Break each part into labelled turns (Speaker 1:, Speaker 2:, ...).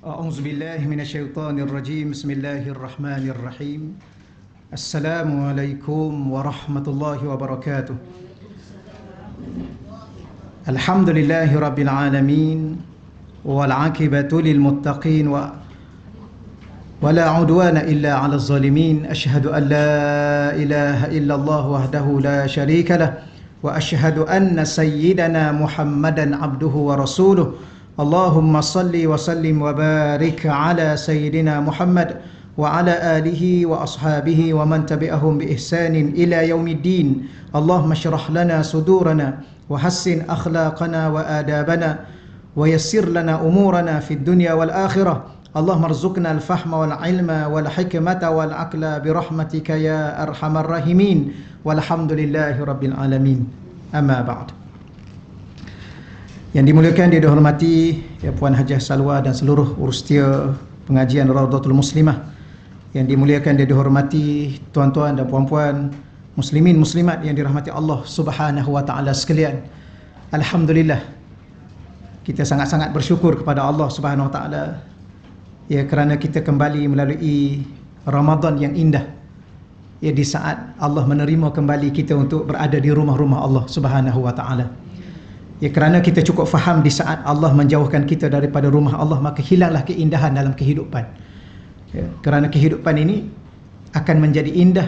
Speaker 1: أعوذ بالله من الشيطان الرجيم بسم الله الرحمن الرحيم السلام عليكم ورحمة الله وبركاته الحمد لله رب العالمين والعاقبة للمتقين ولا عدوان إلا على الظالمين أشهد أن لا إله إلا الله وحده لا شريك له وأشهد أن سيدنا محمدا عبده ورسوله اللهم صل وسلم وبارك على سيدنا محمد وعلى آله وأصحابه ومن تبعهم بإحسان إلى يوم الدين اللهم اشرح لنا صدورنا وحسن أخلاقنا وآدابنا ويسر لنا أمورنا في الدنيا والآخرة اللهم ارزقنا الفهم والعلم والحكمة والعقل برحمتك يا أرحم الراحمين والحمد لله رب العالمين أما بعد. Yang dimuliakan, dia dihormati ya Puan Hajah Salwa dan seluruh urustia pengajian Raudatul Muslimah. Yang dimuliakan, dia dihormati tuan-tuan dan puan-puan muslimin muslimat yang dirahmati Allah Subhanahu wa taala sekalian. Alhamdulillah, kita sangat-sangat bersyukur kepada Allah Subhanahu wa taala ya kerana kita kembali melalui Ramadan yang indah. Ya, di saat Allah menerima kembali kita untuk berada di rumah-rumah Allah Subhanahu wa taala. Ya, kerana kita cukup faham di saat Allah menjauhkan kita daripada rumah Allah, maka hilanglah keindahan dalam kehidupan. Ya, kerana kehidupan ini akan menjadi indah,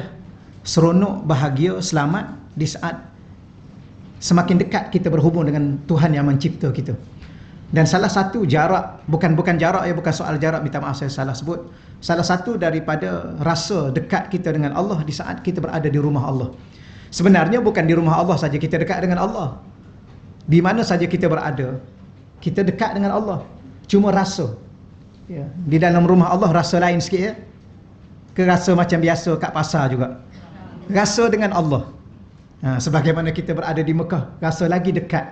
Speaker 1: seronok, bahagia, selamat di saat semakin dekat kita berhubung dengan Tuhan yang mencipta kita. Dan salah satu jarak, bukan jarak ya, bukan soal jarak, minta maaf saya salah sebut. Salah satu daripada rasa dekat kita dengan Allah di saat kita berada di rumah Allah. Sebenarnya bukan di rumah Allah saja kita dekat dengan Allah. Di mana saja kita berada, kita dekat dengan Allah. Cuma rasa ya, di dalam rumah Allah rasa lain sikit ya. Ke rasa macam biasa kat pasar juga. Rasa dengan Allah. Sebagaimana kita berada di Mekah, rasa lagi dekat.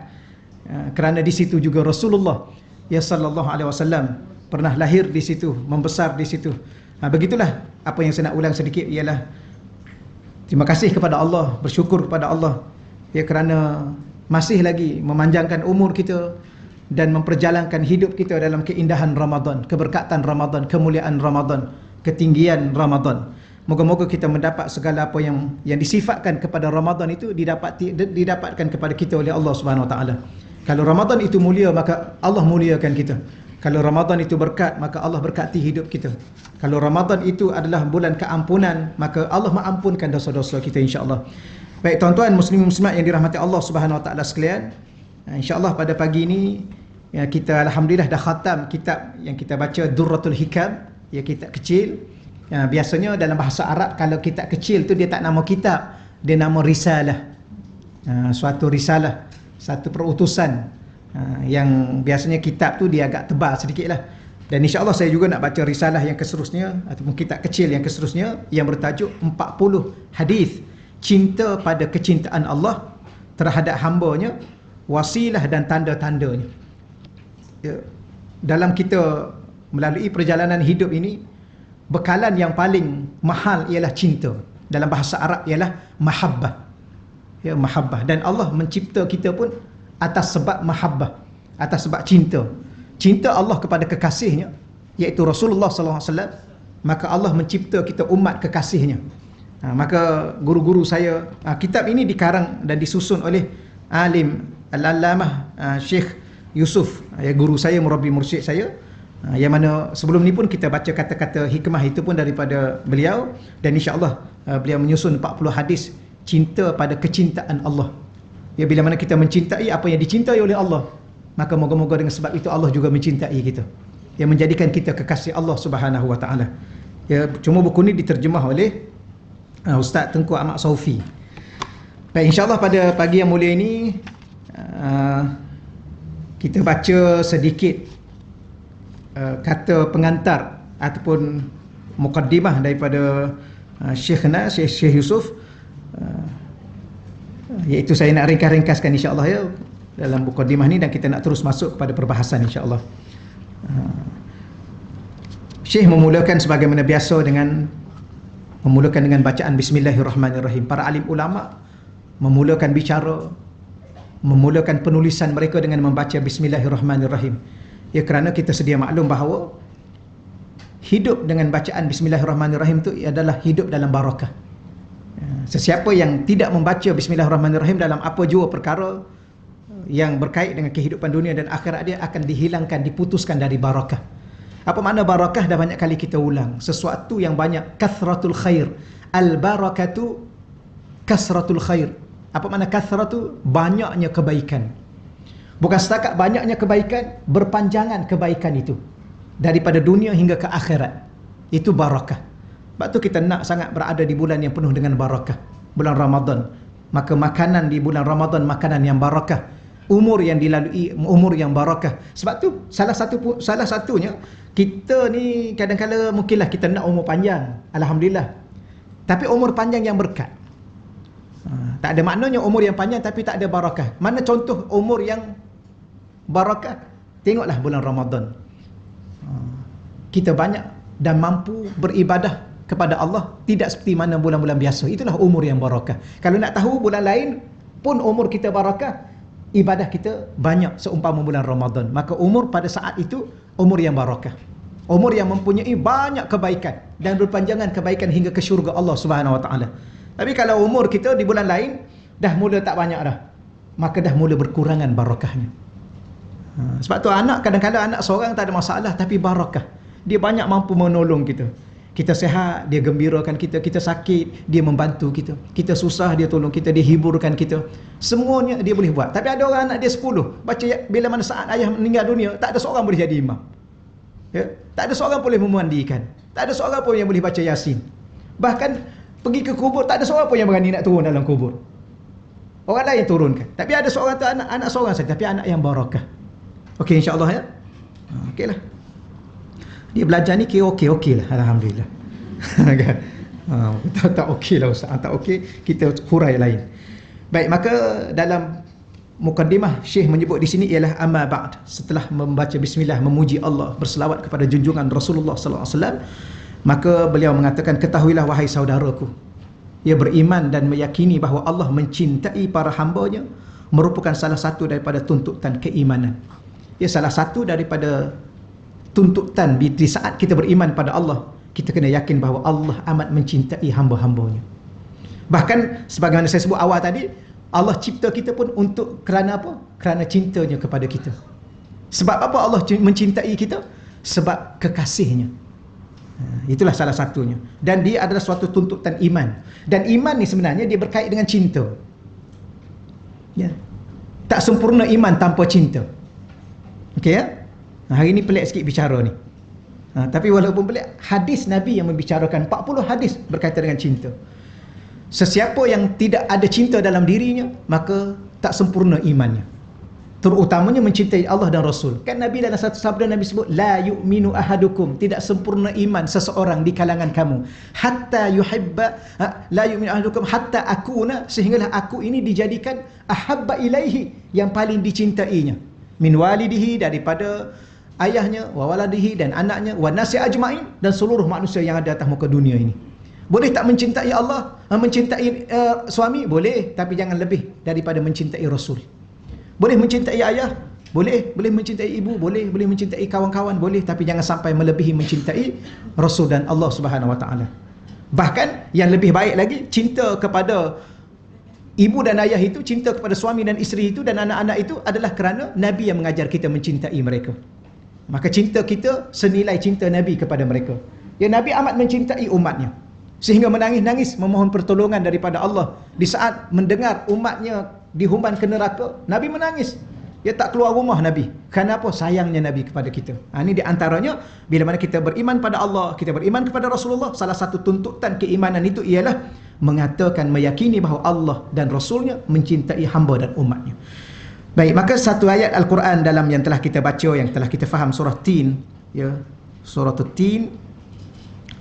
Speaker 1: Kerana di situ juga Rasulullah ya sallallahu alaihi wasallam pernah lahir di situ, membesar di situ. Begitulah apa yang saya nak ulang sedikit ialah terima kasih kepada Allah, bersyukur kepada Allah ya kerana masih lagi memanjangkan umur kita dan memperjalankan hidup kita dalam keindahan Ramadan, keberkatan Ramadan, kemuliaan Ramadan, ketinggian Ramadan. Moga-moga kita mendapat segala apa yang disifatkan kepada Ramadan itu didapatkan kepada kita oleh Allah Subhanahu Wa Taala. Kalau Ramadan itu mulia, maka Allah muliakan kita. Kalau Ramadan itu berkat, maka Allah berkati hidup kita. Kalau Ramadan itu adalah bulan keampunan, maka Allah mengampunkan dosa-dosa kita insya-Allah. Baik tuan-tuan muslimin muslimat yang dirahmati Allah Subhanahu wa taala sekalian, insya-Allah pada pagi ini ya, kita alhamdulillah dah khatam kitab yang kita baca Durratul Hikam, ya kitab kecil. Ya, biasanya dalam bahasa Arab kalau kitab kecil tu dia tak nama kitab, dia nama risalah. Suatu risalah, satu perutusan yang biasanya kitab tu dia agak tebal sedikitlah. Dan insya-Allah saya juga nak baca risalah yang keseterusnya ataupun kitab kecil yang keseterusnya yang bertajuk 40 hadis cinta pada kecintaan Allah terhadap hamba-Nya, wasilah dan tanda-tandanya. Ya, dalam kita melalui perjalanan hidup ini, bekalan yang paling mahal ialah cinta. Dalam bahasa Arab ialah mahabbah. Ya, mahabbah. Dan Allah mencipta kita pun atas sebab mahabbah, atas sebab cinta. Cinta Allah kepada kekasihnya, iaitu Rasulullah sallallahu alaihi wasallam, maka Allah mencipta kita umat kekasihnya. Maka guru-guru saya, kitab ini dikarang dan disusun oleh alim Al-Allamah Syekh Yusuf, ya guru saya, murabbi mursyid saya, yang mana sebelum ni pun kita baca kata-kata hikmah itu pun daripada beliau. Dan insya-Allah beliau menyusun 40 hadis cinta pada kecintaan Allah. Ya, bila mana kita mencintai apa yang dicintai oleh Allah, maka moga-moga dengan sebab itu Allah juga mencintai kita, yang menjadikan kita kekasih Allah Subhanahu wa taala. Ya, cuma buku ni diterjemah oleh Ustaz Tengku Ahmad Saufi. Baik, insya-Allah pada pagi yang mulia ini kita baca sedikit kata pengantar ataupun mukaddimah daripada Syekhna Syekh Yusuf, iaitu saya nak ringkas-ringkaskan insya-Allah ya dalam mukaddimah ni, dan kita nak terus masuk kepada perbahasan insya-Allah. Syekh memulakan sebagaimana biasa dengan bacaan Bismillahirrahmanirrahim. Para alim ulama memulakan bicara, memulakan penulisan mereka dengan membaca Bismillahirrahmanirrahim. Ya, kerana kita sedia maklum bahawa hidup dengan bacaan Bismillahirrahmanirrahim itu adalah hidup dalam barakah. Sesiapa yang tidak membaca Bismillahirrahmanirrahim dalam apa jua perkara yang berkait dengan kehidupan dunia dan akhirat, dia akan dihilangkan, diputuskan dari barakah. Apa makna barakah? Dah banyak kali kita ulang. Sesuatu yang banyak, kathratul khair. Al-barakatu kasratul khair. Apa makna kathratu? Banyaknya kebaikan. Bukan setakat banyaknya kebaikan, berpanjangan kebaikan itu daripada dunia hingga ke akhirat. Itu barakah. Sebab tu kita nak sangat berada di bulan yang penuh dengan barakah, bulan Ramadan. Maka makanan di bulan Ramadan, makanan yang barakah. Umur yang dilalui, umur yang barakah. Sebab tu salah satunya, kita ni kadang-kadang mungkinlah kita nak umur panjang, alhamdulillah, tapi umur panjang yang berkat. Tak ada maknanya umur yang panjang tapi tak ada barakah. Mana contoh umur yang barakah? Tengoklah bulan Ramadan. Kita banyak dan mampu beribadah kepada Allah, tidak seperti mana bulan-bulan biasa. Itulah umur yang barakah. Kalau nak tahu bulan lain pun umur kita barakah, ibadah kita banyak seumpama bulan Ramadan. Maka umur pada saat itu umur yang barakah. Umur yang mempunyai banyak kebaikan dan berpanjangan kebaikan hingga ke syurga Allah Subhanahu Wa Taala. Tapi kalau umur kita di bulan lain dah mula tak banyak dah, maka dah mula berkurangan barakahnya. Sebab tu anak, kadang-kadang anak seorang tak ada masalah, tapi barakah. Dia banyak mampu menolong kita. Kita sihat, dia gembirakan kita. Kita sakit, dia membantu kita. Kita susah, dia tolong kita. Dia hiburkan kita. Semuanya dia boleh buat. Tapi ada orang anak dia 10, baca bila mana saat ayah meninggal dunia, tak ada seorang boleh jadi imam. Ya? Tak ada seorang boleh memandikan. Tak ada seorang pun yang boleh baca Yasin. Bahkan pergi ke kubur, tak ada seorang pun yang berani nak turun dalam kubur. Orang lain turunkan. Tapi ada seorang tu, anak seorang saja, tapi anak yang barakah. Okey, insya-Allah ya. Okeylah. Dia belajar ni kira okey lah, alhamdulillah. Kan? Tak okey lah ustaz. Tak okey, kita hurai lain. Baik, maka dalam mukaddimah Syekh menyebut di sini ialah amma ba'd. Setelah membaca bismillah, memuji Allah, berselawat kepada junjungan Rasulullah sallallahu alaihi wasallam, maka beliau mengatakan, ketahuilah wahai saudaraku, ia beriman dan meyakini bahawa Allah mencintai para hamba-Nya merupakan salah satu daripada tuntutan keimanan. Ia salah satu daripada tuntutan di saat kita beriman pada Allah, kita kena yakin bahawa Allah amat mencintai hamba-hamba-Nya. Bahkan sebagaimana saya sebut awal tadi, Allah cipta kita pun untuk kerana apa? Kerana cintanya kepada kita. Sebab apa Allah mencintai kita? Sebab kekasihnya. Itulah salah satunya. Dan dia adalah suatu tuntutan iman. Dan iman ni sebenarnya dia berkait dengan cinta. Ya. Tak sempurna iman tanpa cinta. Okey ya? Hari ni pelik sikit bicara ni. Tapi walaupun pelik, hadis Nabi yang membicarakan 40 hadis berkaitan dengan cinta. Sesiapa yang tidak ada cinta dalam dirinya, maka tak sempurna imannya. Terutamanya mencintai Allah dan Rasul. Kan Nabi dalam satu sabda Nabi sebut, la yu'minu ahadukum, tidak sempurna iman seseorang di kalangan kamu, hatta yuhibba, la yu'minu ahadukum hatta akuna, sehinggalah aku ini dijadikan ahabba ilaihi, yang paling dicintainya, min walidihi, daripada ayahnya, wa waladihi, dan anaknya, wa nasi ajmain, dan seluruh manusia yang ada atas muka dunia ini. Boleh tak mencintai Allah, mencintai suami? Boleh, tapi jangan lebih daripada mencintai Rasul. Boleh mencintai ayah? Boleh. Boleh mencintai ibu? Boleh. Boleh mencintai kawan-kawan? Boleh. Tapi jangan sampai melebihi mencintai Rasul dan Allah Subhanahu Wa Taala. Bahkan yang lebih baik lagi, cinta kepada ibu dan ayah itu, cinta kepada suami dan isteri itu, dan anak-anak itu adalah kerana Nabi yang mengajar kita mencintai mereka. Maka cinta kita senilai cinta Nabi kepada mereka. Ya, Nabi amat mencintai umatnya, sehingga menangis-nangis memohon pertolongan daripada Allah. Di saat mendengar umatnya dihumban ke neraka, Nabi menangis. Dia tak keluar rumah Nabi. Kenapa? Sayangnya Nabi kepada kita. Ini di antaranya, bila mana kita beriman pada Allah, kita beriman kepada Rasulullah, salah satu tuntutan keimanan itu ialah mengatakan, meyakini bahawa Allah dan Rasulnya mencintai hamba dan umatnya. Baik, maka satu ayat Al-Quran dalam yang telah kita baca, yang telah kita faham, surah Tin, ya, surah Tin,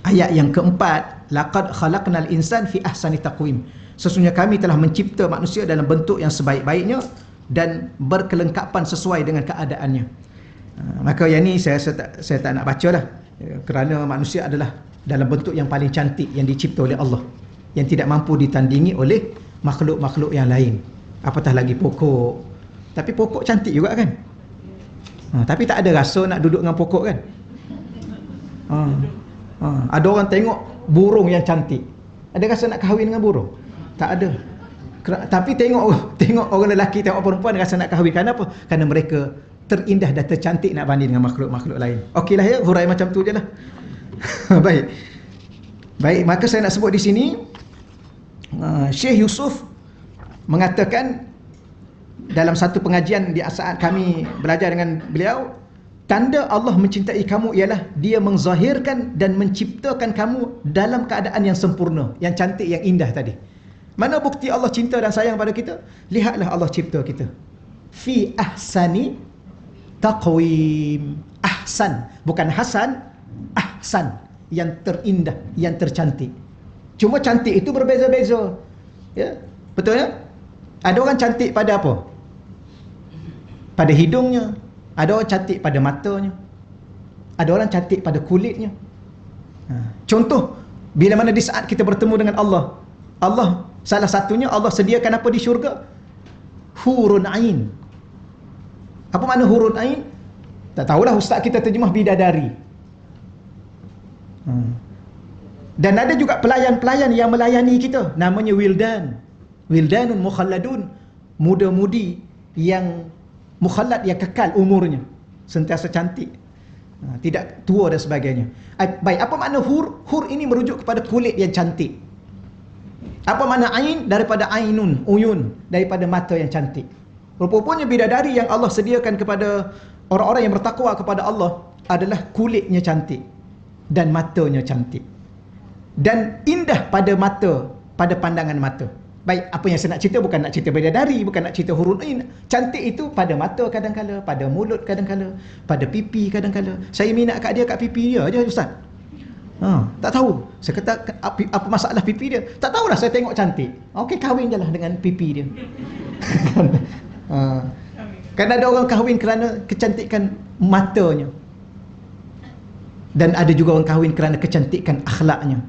Speaker 1: ayat yang keempat, laqad khalaqnal insan fi ahsani taqwim. Sesungguhnya kami telah mencipta manusia dalam bentuk yang sebaik-baiknya dan berkelengkapan sesuai dengan keadaannya. Maka yang ni saya tak nak baca lah, kerana manusia adalah dalam bentuk yang paling cantik yang dicipta oleh Allah, yang tidak mampu ditandingi oleh makhluk-makhluk yang lain. Apatah lagi pokok. Tapi pokok cantik juga kan? Tapi tak ada rasa nak duduk dengan pokok kan? Ada orang tengok burung yang cantik, ada rasa nak kahwin dengan burung? Tak ada. Tapi tengok orang lelaki, tengok perempuan rasa nak kahwin. Kenapa? Kerana mereka terindah dan tercantik nak banding dengan makhluk-makhluk lain. Okeylah ya, hurai macam tu je lah. Baik, maka saya nak sebut di sini, Syekh Yusuf mengatakan dalam satu pengajian di saat kami belajar dengan beliau, tanda Allah mencintai kamu ialah Dia menzahirkan dan menciptakan kamu dalam keadaan yang sempurna, yang cantik, yang indah tadi. Mana bukti Allah cinta dan sayang pada kita? Lihatlah Allah cipta kita. Fi ahsani taqwim. Ahsan, bukan Hasan, ahsan, yang terindah, yang tercantik. Cuma cantik itu berbeza-beza. Ya, betul ya? Ada orang cantik pada apa? Pada hidungnya. Ada orang cantik pada matanya. Ada orang cantik pada kulitnya. Contoh, bila mana di saat kita bertemu dengan Allah, salah satunya Allah sediakan apa di syurga? Hurun ain. Apa makna hurun ain? Tak tahulah, ustaz kita terjemah bidadari. Dan ada juga pelayan-pelayan yang melayani kita, namanya wildan. Wildanun mukhalladun, muda-mudi yang mukhallad, yang kekal umurnya, sentiasa cantik, tidak tua dan sebagainya. Baik, apa makna hur? Hur ini merujuk kepada kulit yang cantik. Apa makna ain? Daripada ainun, uyun, daripada mata yang cantik. Rupanya bidadari yang Allah sediakan kepada orang-orang yang bertakwa kepada Allah adalah kulitnya cantik dan matanya cantik dan indah pada mata, pada pandangan mata. Baik, apa yang saya nak cerita bukan nak cerita bidadari, bukan nak cerita hurun ain. Cantik itu pada mata kadang-kala, pada mulut kadang-kala, pada pipi kadang-kala. Saya minat kat dia kat pipi dia aja, ustaz. Tak tahu. Saya kata, apa masalah pipi dia? Tak tahulah, saya tengok cantik. Okey, kahwin je lah dengan pipi dia. Kan ada orang kahwin kerana kecantikan matanya. Dan ada juga orang kahwin kerana kecantikan akhlaknya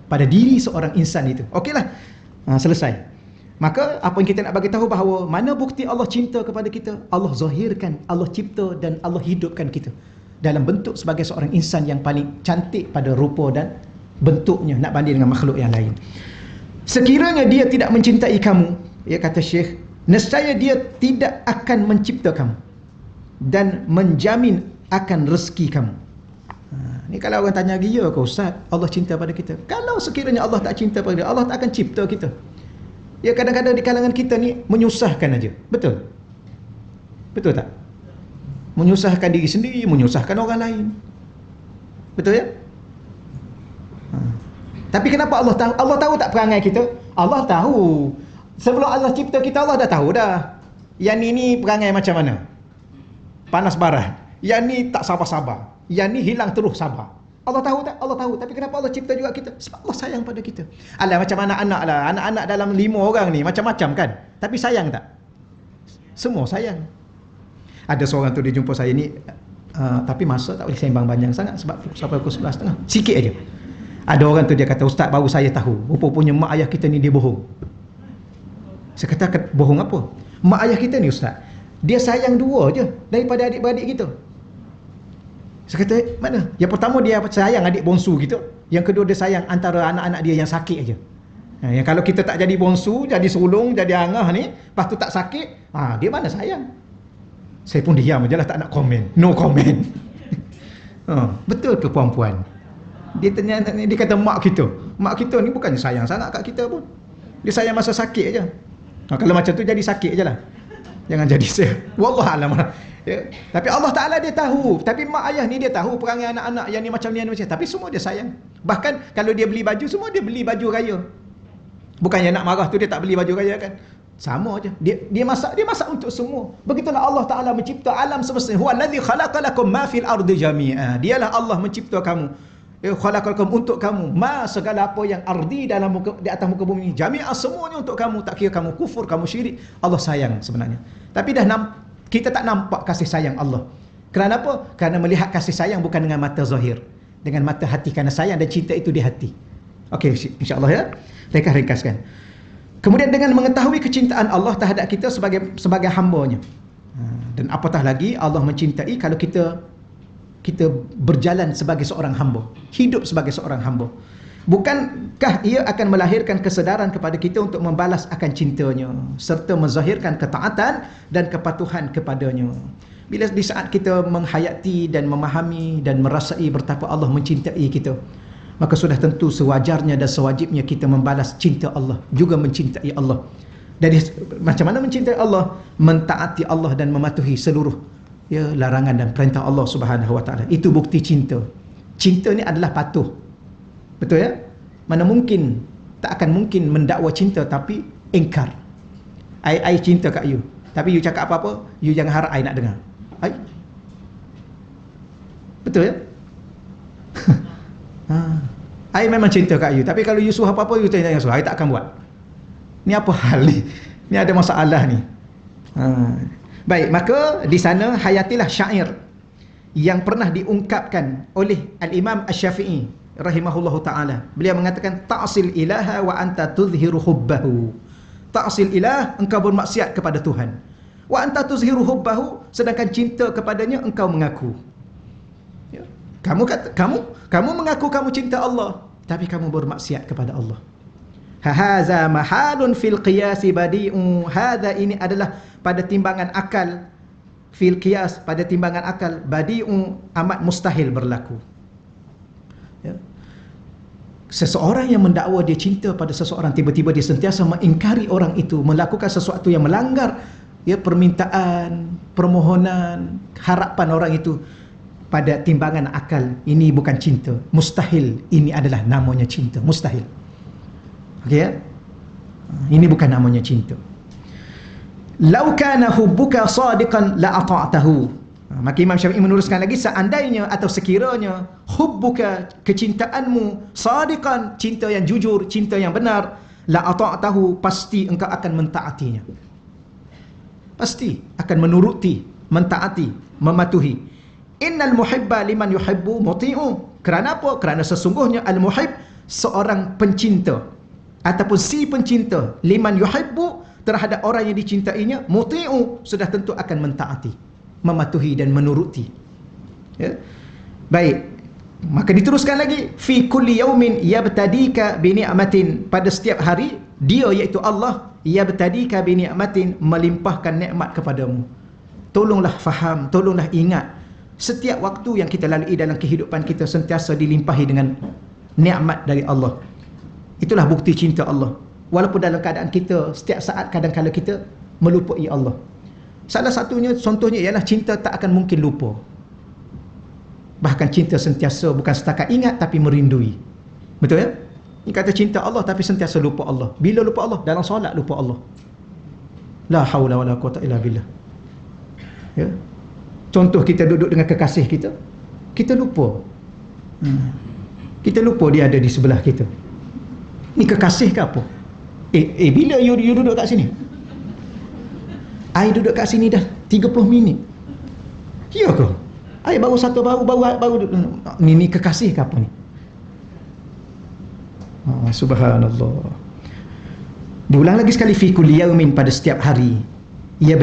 Speaker 1: pada diri seorang insan itu. Okeylah. Selesai. Maka apa yang kita nak bagi tahu bahawa mana bukti Allah cinta kepada kita? Allah zahirkan, Allah cipta dan Allah hidupkan kita dalam bentuk sebagai seorang insan yang paling cantik pada rupa dan bentuknya, nak banding dengan makhluk yang lain. Sekiranya Dia tidak mencintai kamu, ya kata Syekh, nescaya Dia tidak akan mencipta kamu dan menjamin akan rezeki kamu. Ni kalau orang tanya lagi, ya ke ustaz, Allah cinta pada kita? Kalau sekiranya Allah tak cinta pada kita, Allah tak akan cipta kita. Ya, kadang-kadang di kalangan kita ni menyusahkan aja. Betul? Betul tak? Menyusahkan diri sendiri, menyusahkan orang lain. Betul ya? Tapi kenapa Allah tahu? Allah tahu tak perangai kita? Allah tahu. Sebelum Allah cipta kita, Allah dah tahu dah. Yang ni perangai macam mana? Panas barat. Yang ni tak sabar-sabar. Yang ni hilang terus sabar. Allah tahu tak? Allah tahu. Tapi kenapa Allah cipta juga kita? Sebab Allah sayang pada kita. Alah, macam anak-anak lah. Anak-anak dalam 5 orang ni macam-macam kan? Tapi sayang tak? Semua sayang. Ada seorang tu dia jumpa saya ni, tapi masa tak boleh sembang banyak sangat sebab sampai pukul 11.30. Sikit aja. Ada orang tu dia kata, ustaz, baru saya tahu rupa-rupanya mak ayah kita ni dia bohong. Saya kata, bohong apa? Mak ayah kita ni ustaz, dia sayang 2 je daripada adik-beradik kita. Saya kata, mana? Yang pertama dia sayang adik bongsu kita. Yang kedua dia sayang antara anak-anak dia yang sakit aja. Yang kalau kita tak jadi bongsu, jadi sulung, jadi angah ni, lepas tu tak sakit, dia mana sayang? Saya pun diam je lah, tak nak komen. No comment. Betul ke puan-puan? Dia tanya, dia kata mak kita ni bukannya sayang sangat kat kita pun. Dia sayang masa sakit aja. Kalau macam tu jadi sakit je lah. Jangan jadi saya. Wallahualam. Ya. Tapi Allah Ta'ala dia tahu. Tapi mak ayah ni dia tahu perangai anak-anak yang ni macam ni, macam. Tapi semua dia sayang. Bahkan kalau dia beli baju, semua dia beli baju raya. Bukannya nak marah tu dia tak beli baju raya kan. Sama aja. Dia masak untuk semua. Begitulah Allah Ta'ala mencipta alam semesta. Huwallazi khalaqalakum ma fil ardi jami'a. Dialah Allah mencipta kamu. Khalaqalakum untuk kamu. Ma segala apa yang ardi di atas muka bumi ini. Jami'a semuanya untuk kamu. Tak kira kamu kufur, kamu syirik. Allah sayang sebenarnya. Tapi kita tak nampak kasih sayang Allah. Kerana apa? Kerana melihat kasih sayang bukan dengan mata zahir, dengan mata hati, kerana sayang dan cinta itu di hati. Okey, insya-Allah ya. Ringkaskan. Kemudian dengan mengetahui kecintaan Allah terhadap kita sebagai hamba-Nya. Dan apatah lagi Allah mencintai kalau kita kita berjalan sebagai seorang hamba, hidup sebagai seorang hamba? Bukankah ia akan melahirkan kesedaran kepada kita untuk membalas akan cintanya serta menzahirkan ketaatan dan kepatuhan kepadanya? Bila di saat kita menghayati dan memahami dan merasai betapa Allah mencintai kita, maka sudah tentu sewajarnya dan sewajibnya kita membalas cinta Allah, juga mencintai Allah. Dari macam mana mencintai Allah? Mentaati Allah dan mematuhi seluruh larangan dan perintah Allah Subhanahu wa taala. Itu bukti cinta. Cinta ni adalah patuh. Betul ya? Mana mungkin, tak akan mungkin mendakwa cinta tapi ingkar. I cinta kat you, tapi you cakap apa-apa, you jangan harap I nak dengar. Betul ya? I memang cinta kat you, tapi kalau you suruh apa-apa, you jangan suruh, I tak akan buat. Ni apa hal ni? Ni ada masalah ni. Baik, maka di sana hayatilah syair yang pernah diungkapkan oleh Al-Imam Asy-Syafi'i rahimahullahu ta'ala. Beliau mengatakan, ta'sil ilaha wa anta tuzhiru hubbahu. Ta'sil ilah, engkau bermaksiat kepada Tuhan. Wa anta tuzhiru hubbahu, sedangkan cinta kepadanya engkau mengaku. Ya. Kamu mengaku kamu cinta Allah, tapi kamu bermaksiat kepada Allah. Haza mahalun fil qiyas badi'u. Hadza, ini adalah pada timbangan akal, fil qiyas, pada timbangan akal, badi'u, amat mustahil berlaku. Ya. Seseorang yang mendakwa dia cinta pada seseorang, tiba-tiba dia sentiasa mengingkari orang itu, melakukan sesuatu yang melanggar permintaan, permohonan, harapan orang itu, pada timbangan akal, ini bukan cinta, mustahil. Ini adalah namanya cinta, mustahil. Okey ya? Ini bukan namanya cinta. Lau kana hubbuka sadiqan la ata'tahu. Maka Imam Syafi'i meneruskan lagi, seandainya atau sekiranya hubbuka, kecintaanmu, sadiqan, cinta yang jujur, cinta yang benar, la ata'tahu, pasti engkau akan mentaatinya. Pasti akan menuruti, mentaati, mematuhi. Innal muhibba liman yuhibbu muti'u. Kerana apa? Kerana sesungguhnya al-muhib, seorang pencinta ataupun si pencinta, liman yuhibbu, terhadap orang yang dicintainya, muti'u, sudah tentu akan mentaati, mematuhi dan menuruti. Ya. Baik, maka diteruskan lagi, fi kulli yaumin yabtadika bi ni'matin, pada setiap hari dia, iaitu Allah, yabtadika bi ni'matin, melimpahkan nikmat kepadamu. Tolonglah faham, tolonglah ingat, setiap waktu yang kita lalui dalam kehidupan kita sentiasa dilimpahi dengan nikmat dari Allah. Itulah bukti cinta Allah. Walaupun dalam keadaan kita setiap saat kadang-kala kita melupai Allah. Salah satunya, contohnya ialah cinta tak akan mungkin lupa. Bahkan cinta sentiasa bukan setakat ingat tapi merindui. Betul ya? Ini kata cinta Allah tapi sentiasa lupa Allah. Bila lupa Allah? Dalam solat lupa Allah. La haula wala quwata illa billah. Ya. Contoh, kita duduk dengan kekasih kita, kita lupa. Kita lupa dia ada di sebelah kita. Ni kekasih ke apa? Bila you duduk kat sini? I duduk kat sini dah 30 minit. Ya ke? I baru duduk. Ni kekasih ke apa ni? Subhanallah. Diulang lagi sekali, fi kulli yaumin, pada setiap hari. Ya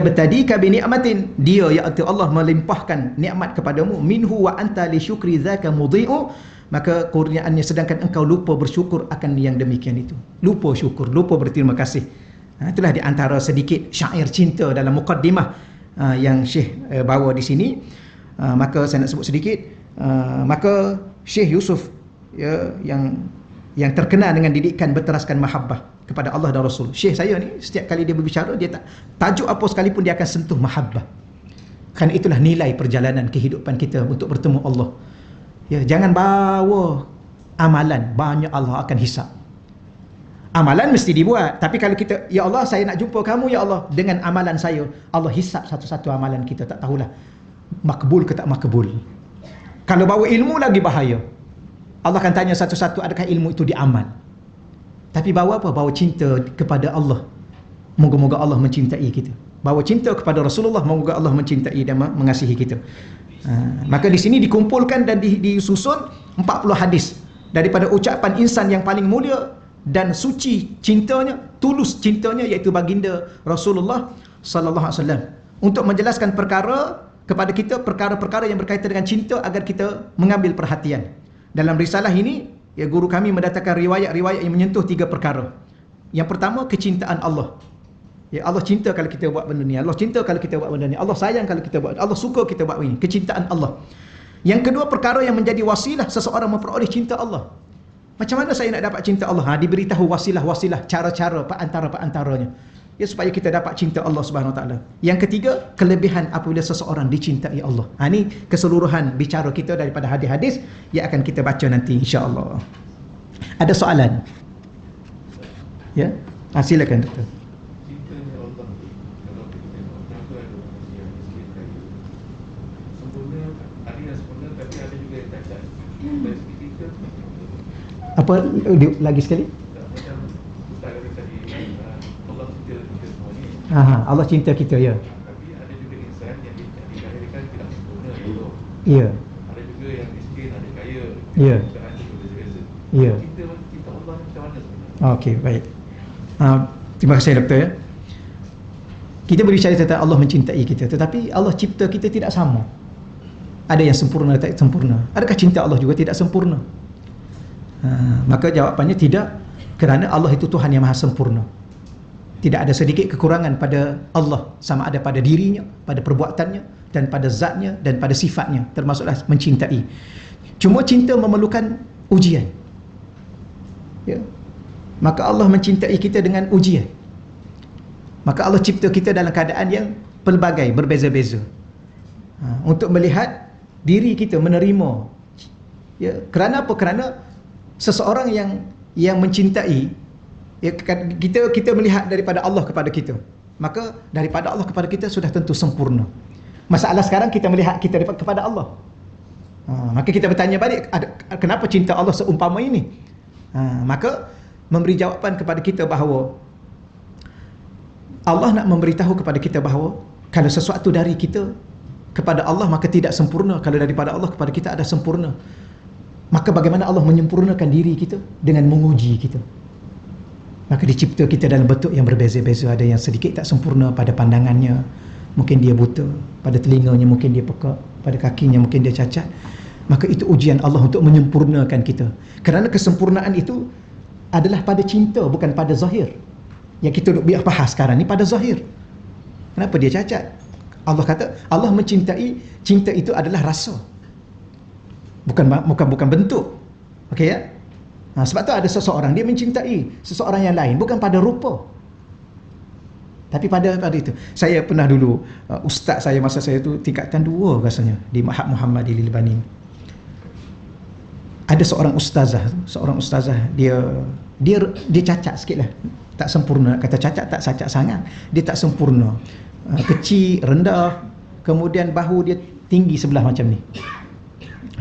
Speaker 1: bertadika bi ni'matin, dia, iaitu Allah, melimpahkan nikmat kepadamu, minhu wa anta li syukri dzaka mudhi'u, maka kurniaannya, sedangkan engkau lupa bersyukur akan yang demikian itu. Lupa syukur, lupa berterima kasih. Itulah di antara sedikit syair cinta dalam muqaddimah yang Syekh bawa di sini. Maka saya nak sebut sedikit. Maka Syekh Yusuf, ya, yang terkenal dengan didikan berteraskan mahabbah kepada Allah dan Rasul. Syekh saya ni, setiap kali dia berbicara, dia tajuk apa sekalipun dia akan sentuh mahabbah. Kan itulah nilai perjalanan kehidupan kita untuk bertemu Allah. Ya, jangan bawa amalan, banyak Allah akan hisap. Amalan mesti dibuat, tapi kalau kita, ya Allah, saya nak jumpa kamu ya Allah, dengan amalan saya, Allah hisap satu-satu amalan kita, tak tahulah makbul ke tak makbul. Kalau bawa ilmu lagi bahaya. Allah akan tanya satu-satu, adakah ilmu itu diamal. Tapi bawa apa? Bawa cinta kepada Allah. Moga-moga Allah mencintai kita. Bawa cinta kepada Rasulullah, moga Allah mencintai dan mengasihi kita. Maka di sini dikumpulkan dan disusun 40 hadis daripada ucapan insan yang paling mulia dan suci cintanya, tulus cintanya, iaitu baginda Rasulullah sallallahu alaihi wasallam, untuk menjelaskan perkara kepada kita perkara-perkara yang berkaitan dengan cinta agar kita mengambil perhatian. Dalam risalah ini, ya, guru kami mendatangkan riwayat-riwayat yang menyentuh 3 perkara. Yang pertama, kecintaan Allah. Ya, Allah cinta kalau kita buat benda ni, Allah cinta kalau kita buat benda ni, Allah sayang kalau kita buat, Allah suka kita buat ini, kecintaan Allah. Yang kedua, perkara yang menjadi wasilah seseorang memperoleh cinta Allah. Macam mana saya nak dapat cinta Allah? Diberitahu wasilah-wasilah, cara-cara, perantaranya. Ya, supaya kita dapat cinta Allah Subhanahu Wa Taala. Yang ketiga, kelebihan apabila seseorang dicintai Allah. Ini keseluruhan bicara kita daripada hadis-hadis yang akan kita baca nanti, insya-Allah. Ada soalan? Ya, silakan doktor. Apa lagi sekali? Allah cinta kita, ya.
Speaker 2: Tapi ada juga insan yang dilahirkan tidak sempurna.
Speaker 1: Ya.
Speaker 2: Ada juga yang miskin, ada kaya.
Speaker 1: Ya. Ya.
Speaker 2: Cinta Allah macam mana sebenarnya?
Speaker 1: Okey, baik. Terima kasih doktor, ya. Kita berbicara tentang Allah mencintai kita, tetapi Allah cipta kita tidak sama. Ada yang sempurna, tak sempurna. Adakah cinta Allah juga tidak sempurna? Maka jawapannya tidak, kerana Allah itu Tuhan yang maha sempurna. Tidak ada sedikit kekurangan pada Allah, sama ada pada dirinya, pada perbuatannya, dan pada zatnya, dan pada sifatnya, termasuklah mencintai. Cuma cinta memerlukan ujian, ya. Maka Allah mencintai kita dengan ujian. Maka Allah cipta kita dalam keadaan yang pelbagai, berbeza-beza, untuk melihat diri kita menerima, ya. Kerana apa? Kerana seseorang yang mencintai, ya, kita melihat daripada Allah kepada kita, maka daripada Allah kepada kita sudah tentu sempurna. Masalah sekarang kita melihat kita kepada Allah, maka kita bertanya balik, kenapa cinta Allah seumpama ini? Maka memberi jawapan kepada kita bahawa Allah nak memberitahu kepada kita bahawa kalau sesuatu dari kita kepada Allah maka tidak sempurna, kalau daripada Allah kepada kita ada sempurna. Maka bagaimana Allah menyempurnakan diri kita? Dengan menguji kita. Maka dicipta kita dalam bentuk yang berbeza-beza. Ada yang sedikit tak sempurna pada pandangannya, mungkin dia buta. Pada telinganya mungkin dia pekak. Pada kakinya mungkin dia cacat. Maka itu ujian Allah untuk menyempurnakan kita. Kerana kesempurnaan itu adalah pada cinta, bukan pada zahir. Yang kita duk bahas sekarang ni pada zahir. Kenapa dia cacat? Allah kata, Allah mencintai, cinta itu adalah rasa, bukan bentuk. Okey, ya? Sebab tu ada seseorang dia mencintai seseorang yang lain bukan pada rupa, tapi pada itu. Saya pernah dulu, ustaz saya masa saya tu tingkatan 2 rasanya di Ma'had Muhammad di Lilbanin. Ada seorang ustazah, dia cacat sikitlah, tak sempurna. Kata cacat tak cacat sangat, dia tak sempurna. Kecil, rendah, kemudian bahu dia tinggi sebelah macam ni.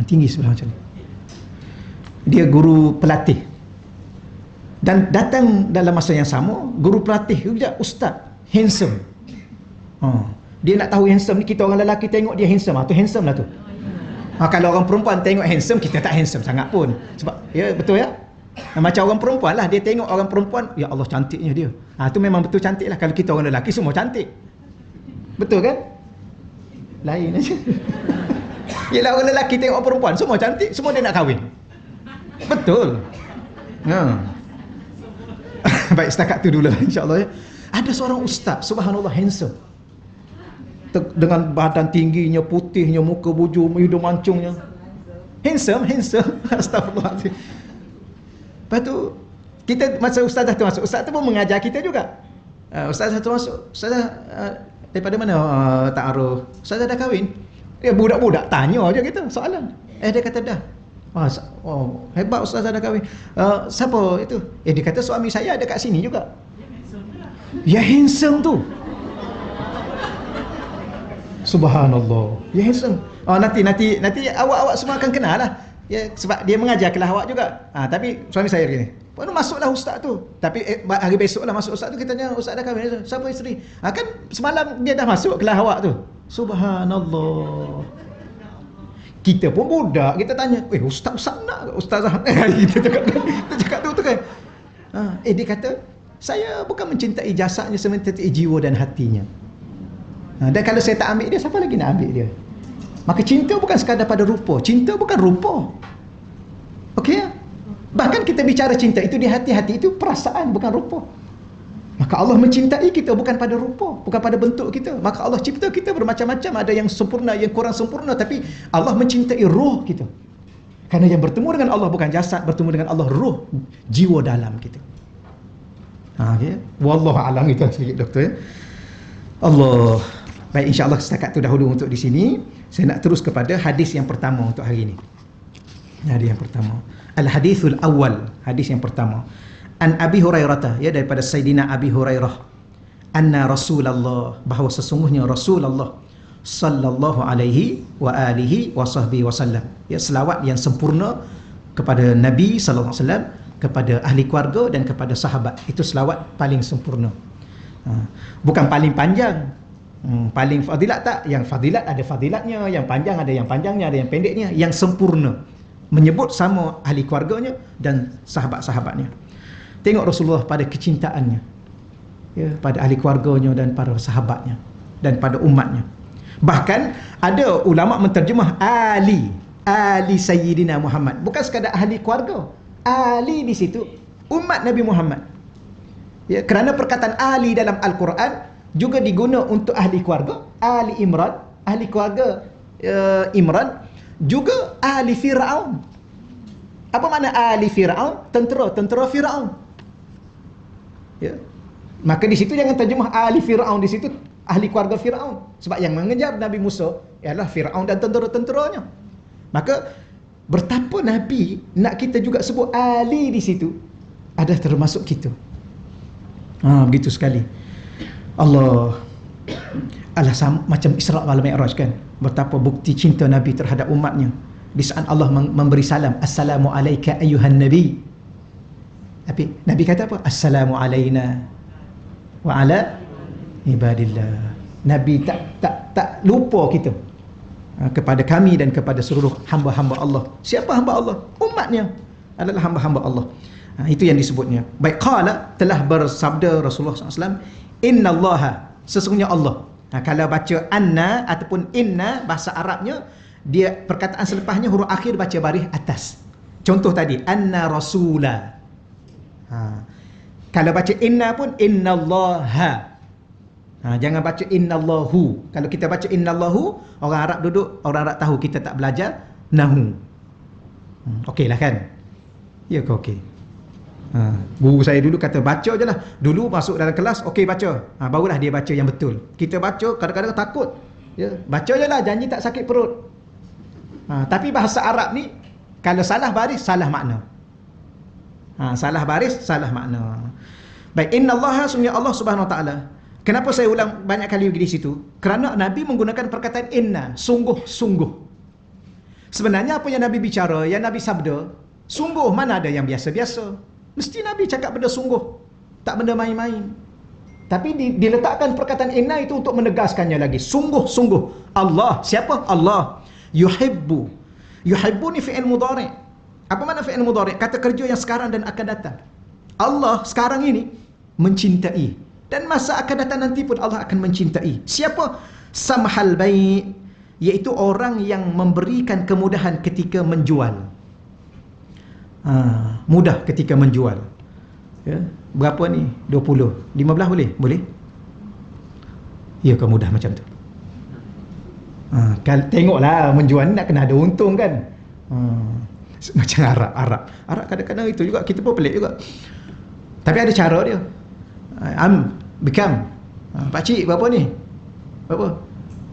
Speaker 1: Tinggi sebelah macam ni. Dia guru pelatih. Dan datang dalam masa yang sama, guru pelatih juga ustaz, handsome. Dia nak tahu handsome ni, kita orang lelaki tengok dia handsome, tu handsome lah tu. Kalau orang perempuan tengok handsome, kita tak handsome sangat pun. Sebab, ya betul ya? Macam orang perempuan lah, dia tengok orang perempuan, ya Allah cantiknya dia. Tu memang betul cantik lah. Kalau kita orang lelaki semua cantik. Betul kan? Lain aja. Yelah, orang lelaki tengok perempuan semua cantik, semua dia nak kahwin. Betul. Baik, setakat tu dulu insya-Allah, ya. Ada seorang ustaz, subhanallah, handsome. Dengan badan tingginya, putihnya, muka bujur, hidung mancungnya. Handsome. Astagfirullahaladzim. Lepas tu, kita masa ustazah tu masuk, ustaz tu pun mengajar kita juga. Ustazah tu masuk, ustazah daripada mana ta'aruf? Ustazah dah kahwin? Ya, budak-budak tanya je kita soalan. Dia kata dah. Hebat ustazah dah kahwin. Siapa itu? Dia kata suami saya ada kat sini juga. Ya handsome tu. Subhanallah. Ya handsome. Nanti awak semua akan kenal lah. Ya, sebab dia mengajar kelas awak juga. Tapi suami saya gini. Baru masuklah ustaz tu. Tapi hari besok lah masuk ustaz tu, kita tanya, ustaz dah kahwin? Siapa isteri? Kan semalam dia dah masuk kelas awak tu. Subhanallah. Kita pun budak, kita tanya, ustaz nak ke ustazah? Kita cakap tu kan. Dia kata, saya bukan mencintai jasadnya, sementara jiwa dan hatinya. Dan kalau saya tak ambil dia, siapa lagi nak ambil dia? Maka cinta bukan sekadar pada rupa. Cinta bukan rupa. Okey? Bahkan kita bicara cinta itu di hati-hati, itu perasaan, bukan rupa. Maka Allah mencintai kita bukan pada rupa, bukan pada bentuk kita. Maka Allah cipta kita bermacam-macam, ada yang sempurna, yang kurang sempurna, tapi Allah mencintai roh kita. Kerana yang bertemu dengan Allah bukan jasad, bertemu dengan Allah roh, jiwa dalam kita. Okay? Wallahu a'lam, itu sedikit doktor ya. Allah. Baik, insya-Allah setakat itu dahulu untuk di sini. Saya nak terus kepada hadis yang pertama untuk hari ini. Hadis yang pertama. Al-hadithul awal, hadis yang pertama. An Abi Hurairah, ya, daripada Sayyidina Abi Hurairah, anna Rasulullah, bahawa sesungguhnya Rasulullah sallallahu alaihi wa alihi wa sahbihi wasallam, ya, selawat yang sempurna kepada Nabi sallallahu alaihi wasallam, kepada ahli keluarga dan kepada sahabat. Itu selawat paling sempurna. Bukan paling panjang. Paling fadilat tak? Yang fadilat ada fadilatnya, yang panjang ada yang panjangnya, ada yang pendeknya. Yang sempurna menyebut sama ahli keluarganya dan sahabat-sahabatnya. Tengok Rasulullah pada kecintaannya, ya, pada ahli keluarganya dan para sahabatnya dan pada umatnya. Bahkan ada ulama menterjemah ali Sayyidina Muhammad, bukan sekadar ahli keluarga. Ali di situ umat Nabi Muhammad. Ya, kerana perkataan ali dalam Al-Quran juga diguna untuk ahli keluarga, ahli Imran, ahli keluarga Imran, juga ahli Fir'aun. Apa makna ahli Fir'aun? Tentera Fir'aun. Ya. Maka di situ jangan terjemah ahli Fir'aun, di situ ahli keluarga Fir'aun. Sebab yang mengejar Nabi Musa ialah Fir'aun dan tentera-tenteranya. Maka betapa Nabi nak kita juga sebut ahli di situ, ada termasuk kita. Begitu sekali. Allah macam Isra wal Mi'raj kan, betapa bukti cinta Nabi terhadap umatnya. Di saat Allah memberi salam, assalamu alayka ayyuhan nabi, tapi Nabi kata apa? Assalamu alayna wa ala ibadillah. Nabi tak lupa kita, kepada kami dan kepada seluruh hamba-hamba Allah. Siapa hamba Allah? Umatnya adalah hamba-hamba Allah. Itu yang disebutnya. Baik, qala, telah bersabda Rasulullah SAW, innallaha, sesungguhnya Allah. Kalau baca anna ataupun inna, bahasa Arabnya, dia perkataan selepasnya huruf akhir baca baris atas. Contoh tadi, anna rasula. Kalau baca inna pun innallaha. Jangan baca innallahu. Kalau kita baca innallahu, orang Arab duduk, orang Arab tahu kita tak belajar nahu. Okey lah kan? Ya ke okey? Guru saya dulu kata baca je lah. Dulu masuk dalam kelas, okey baca. Barulah dia baca yang betul. Kita baca kadang-kadang takut. Ya, baca je lah, janji tak sakit perut. Tapi bahasa Arab ni, kalau salah baris, salah makna. Salah baris, salah makna. Baik, innallaha, sungguh Allah Subhanahu Wa Taala. Kenapa saya ulang banyak kali di situ? Kerana Nabi menggunakan perkataan inna, sungguh-sungguh. Sebenarnya apa yang Nabi bicara, yang Nabi sabda, sungguh, mana ada yang biasa-biasa. Mesti Nabi cakap benda sungguh, tak benda main-main. Tapi diletakkan perkataan inna itu untuk menegaskannya lagi. Sungguh-sungguh. Allah, siapa? Allah. Yuhibbu ni fi'il mudhari'. Apa makna fi'il mudhari'? Kata kerja yang sekarang dan akan datang. Allah sekarang ini mencintai, dan masa akan datang nanti pun Allah akan mencintai. Siapa? Samhal bai', iaitu orang yang memberikan kemudahan ketika menjual. Mudah ketika menjual. Ya, berapa ni? 20, 15 boleh? Boleh? Ya ke mudah macam tu? Tengoklah, menjual ni nak kena ada untung kan. Macam Arab kadang-kadang itu juga, kita pun pelik juga. Tapi ada cara dia. Become pakcik berapa ni? Berapa?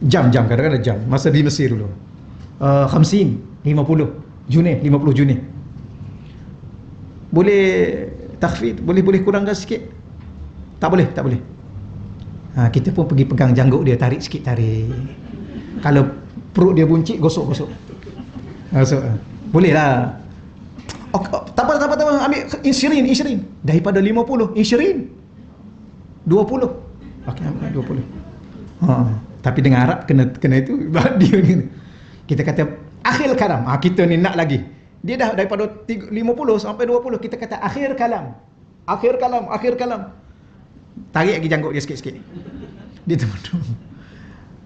Speaker 1: Jam kadang-kadang jam. Masa di Mesir dulu. 50 junih, 50 junih. Boleh takhfid, boleh kurangkan sikit? Tak boleh. Kita pun pergi pegang janggut dia, tarik sikit, tarik. Kalau perut dia buncit, gosok. Boleh lah. Tak apa, ambil insyrin. Daripada 50, insyrin 20. Okey, ambil 20. Tapi dengan Arab kena itu dia ni. Kita kata akhir kalam. Kita ni nak lagi. Dia dah daripada 50 sampai 20, kita kata akhir kalam. Tarik lagi janggut dia sikit-sikit. Dia tu.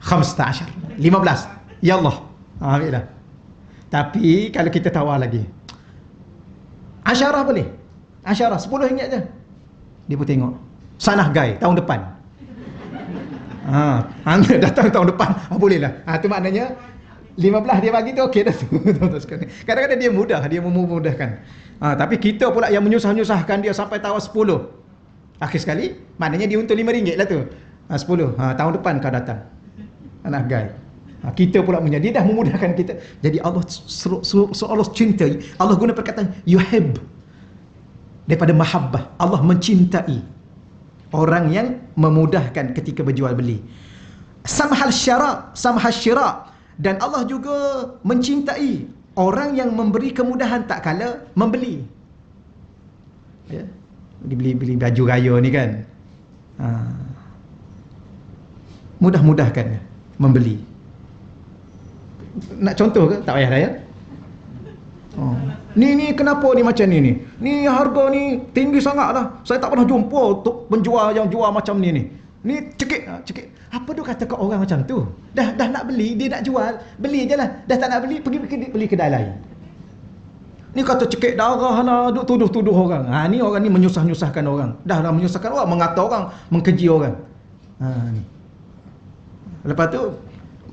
Speaker 1: 15. 15. Ya Allah. Ambil dah. Tapi kalau kita tawar lagi, Asyarah boleh. Asyarah 10 ringgit je. Dia pun tengok. Sanah gai tahun depan. Anda datang tahun depan, boleh lah. Tu maknanya 15 dia bagi tu okey dah tu. Kadang-kadang dia mudah, dia memudahkan. Tapi kita pula yang menyusah-nyusahkan dia sampai tawar 10. Akhir sekali, maknanya dia untung RM5 lah tu. 10. Tahun depan kau datang. Anak gai. Kita pula punya, dia dah memudahkan kita. Jadi Allah Allah cintai. Allah guna perkataan yuhib daripada mahabbah. Allah mencintai orang yang memudahkan ketika berjual beli. Samhal syira, dan Allah juga mencintai orang yang memberi kemudahan tak kala membeli. Ya. Beli baju raya ni kan. Mudah-mudahkan membeli. Nak contoh ke? Tak payah dah ya. Ni kenapa ni macam ni? Ni harga ni tinggi sangat lah. Saya tak pernah jumpa penjual yang jual macam ni. Ni cekik. Apa dia kata kat orang macam tu? Dah nak beli, dia nak jual, beli je lah. Dah tak nak beli, pergi beli kedai lain. Ni kata cekik darah lah, duk tuduh orang. Ni orang ni menyusah-nyusahkan orang. Dah menyusahkan orang, mengata orang, mengkeji orang. Ni. Lepas tu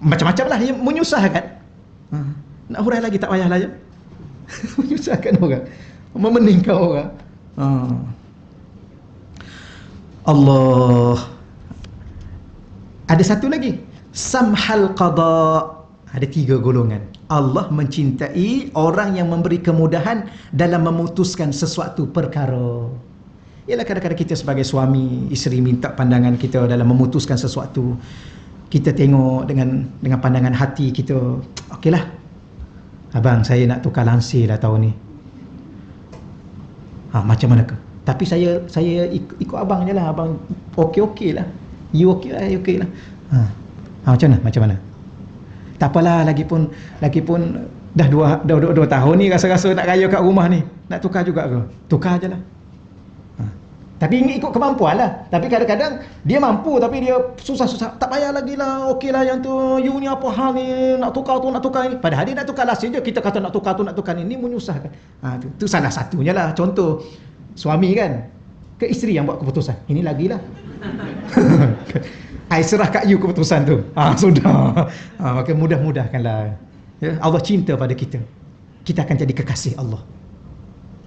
Speaker 1: macam-macam lah dia menyusahkan. Nak hurai lagi tak payah lah je. Menyusahkan orang, memeningkan orang. Allah. Ada satu lagi, samhal qada. Ada 3 golongan. Allah mencintai orang yang memberi kemudahan dalam memutuskan sesuatu perkara. Ialah kadang-kadang kita sebagai suami, isteri minta pandangan kita dalam memutuskan sesuatu. Kita tengok dengan pandangan hati kita, okeylah, abang saya nak tukar lansir lah tahun ni. Macam mana ke? Tapi saya ikut abang je lah. Abang okey lah. You okey lah. Macam mana? Tak apalah, lagipun dah 2 tahun ni rasa-rasa nak raya kat rumah ni. Nak tukar juga ke? Tukar je lah. Tapi ikut kemampuan lah. Tapi kadang-kadang dia mampu tapi dia susah-susah. Tak payah lagi lah, okey lah yang tu. You ni apa hal ni, nak tukar ni. Padahal dia nak tukar lasin je, kita kata nak tukar ni. Ni menyusahkan. Tu salah satunya lah. Contoh, suami kan, ke isteri yang buat keputusan. Ini lagilah. I serah kat you keputusan tu. Sudah. Maka mudah-mudahkanlah. Ya, Allah cinta pada kita. Kita akan jadi kekasih Allah.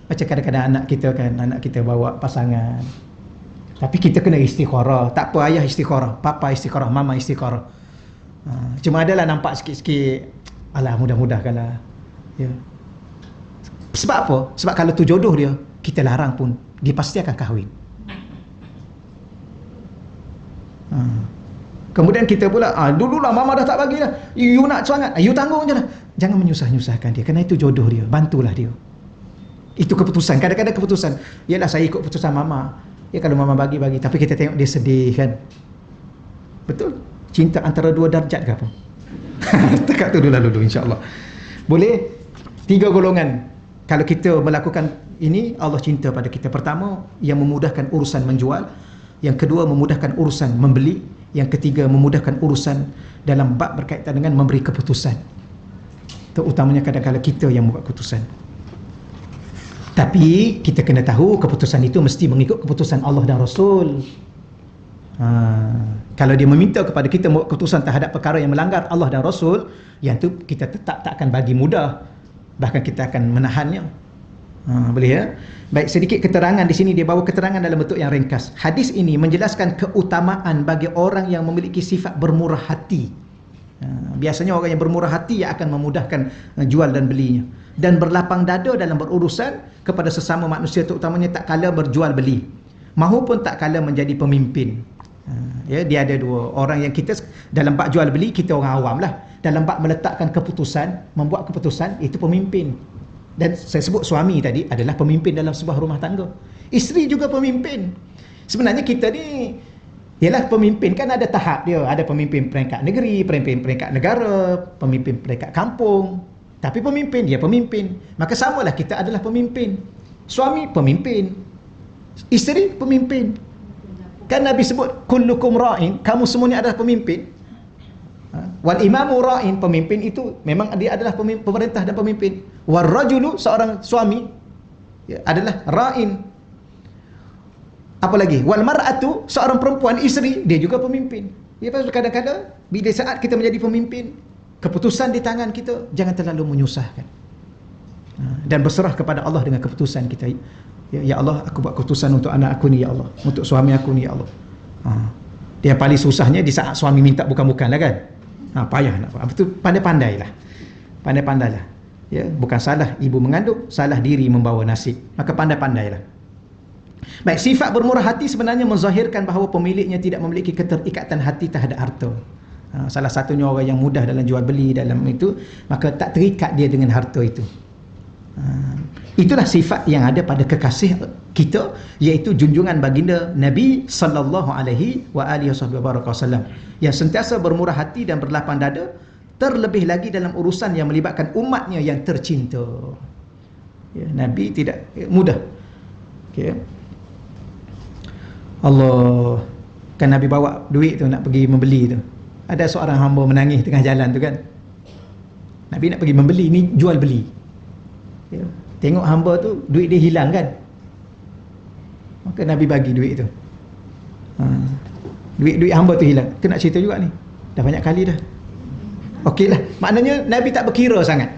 Speaker 1: Macam kadang-kadang anak kita bawa pasangan, tapi kita kena istikharah. Tak apa, ayah istikharah, papa istikharah, mama istikharah. Cuma adalah nampak sikit-sikit, alah mudah-mudahkanlah. Ya. Sebab apa? Sebab kalau tu jodoh dia, kita larang pun dia pasti akan kahwin. Kemudian kita pula, dululah mama dah tak bagilah, you nak sangat, you tanggung je lah. Jangan menyusah-nyusahkan dia, kerana itu jodoh dia. Bantulah dia. Itu keputusan. Kadang-kadang keputusan, yalah saya ikut keputusan mama. Ya kalau mama bagi, tapi kita tengok dia sedih kan. Betul? Cinta antara 2 darjat ke apa? Dekat tu dulu insya-Allah. Boleh 3 golongan. Kalau kita melakukan ini, Allah cinta pada kita. Pertama, yang memudahkan urusan menjual. Yang kedua, memudahkan urusan membeli. Yang ketiga, memudahkan urusan dalam bab berkaitan dengan memberi keputusan. Terutamanya kadang-kadang kita yang membuat keputusan. Tapi kita kena tahu keputusan itu mesti mengikut keputusan Allah dan Rasul. Kalau dia meminta kepada kita membuat keputusan terhadap perkara yang melanggar Allah dan Rasul, yang tu kita tetap tak akan bagi mudah, bahkan kita akan menahannya. Boleh ya? Baik, sedikit keterangan di sini, dia bawa keterangan dalam bentuk yang ringkas. Hadis ini menjelaskan keutamaan bagi orang yang memiliki sifat bermurah hati. Biasanya orang yang bermurah hati yang akan memudahkan jual dan belinya, dan berlapang dada dalam berurusan kepada sesama manusia, terutamanya tak kala berjual beli, mahupun tak kala menjadi pemimpin. Ya, dia ada 2 orang yang kita dalam bab jual beli, kita orang awam lah. Dalam bab meletakkan keputusan, membuat keputusan, itu pemimpin. Dan saya sebut suami tadi adalah pemimpin dalam sebuah rumah tangga. Isteri juga pemimpin. Sebenarnya kita ni ialah pemimpin, kan ada tahap dia. Ada pemimpin peringkat negeri, pemimpin peringkat negara, pemimpin peringkat kampung. Tapi pemimpin, dia pemimpin. Maka samalah kita adalah pemimpin. Suami pemimpin, isteri pemimpin. Kan Nabi sebut kullukum ra'in, kamu semuanya adalah pemimpin. Wal imamu ra'in, pemimpin itu memang dia adalah pemerintah dan pemimpin. War rajulu, seorang suami, ya, adalah ra'in. Apa lagi? Wal mar'atu, seorang perempuan, isteri, dia juga pemimpin. Ya, kadang-kadang bila saat kita menjadi pemimpin, keputusan di tangan kita, jangan terlalu menyusahkan. Dan berserah kepada Allah dengan keputusan kita. Ya Allah, aku buat keputusan untuk anak aku ni, ya Allah, untuk suami aku ni, ya Allah. Dia paling susahnya di saat suami minta bukan-bukan lah kan. Payah nak buat. Betul, pandai-pandailah. Pandai-pandailah. Ya, bukan salah ibu mengandung, salah diri membawa nasib. Maka pandai-pandailah. Baik, sifat bermurah hati sebenarnya menzahirkan bahawa pemiliknya tidak memiliki keterikatan hati terhadap harta. Salah satunya orang yang mudah dalam jual beli dalam itu, maka tak terikat dia dengan harta itu. Itulah sifat yang ada pada kekasih kita, iaitu junjungan baginda Nabi sallallahu alaihi wa alihi wasallam, yang sentiasa bermurah hati dan berlapang dada, terlebih lagi dalam urusan yang melibatkan umatnya yang tercinta. Ya, Nabi tidak mudah. Okay. Allah, kan Nabi bawa duit tu nak pergi membeli tu, ada seorang hamba menangis tengah jalan tu kan. Nabi nak pergi membeli, ni jual beli. Ya. Tengok hamba tu, duit dia hilang kan, maka Nabi bagi duit tu. Duit hamba tu hilang. Kena cerita juga ni, dah banyak kali dah. Okeylah, maknanya Nabi tak berkira sangat.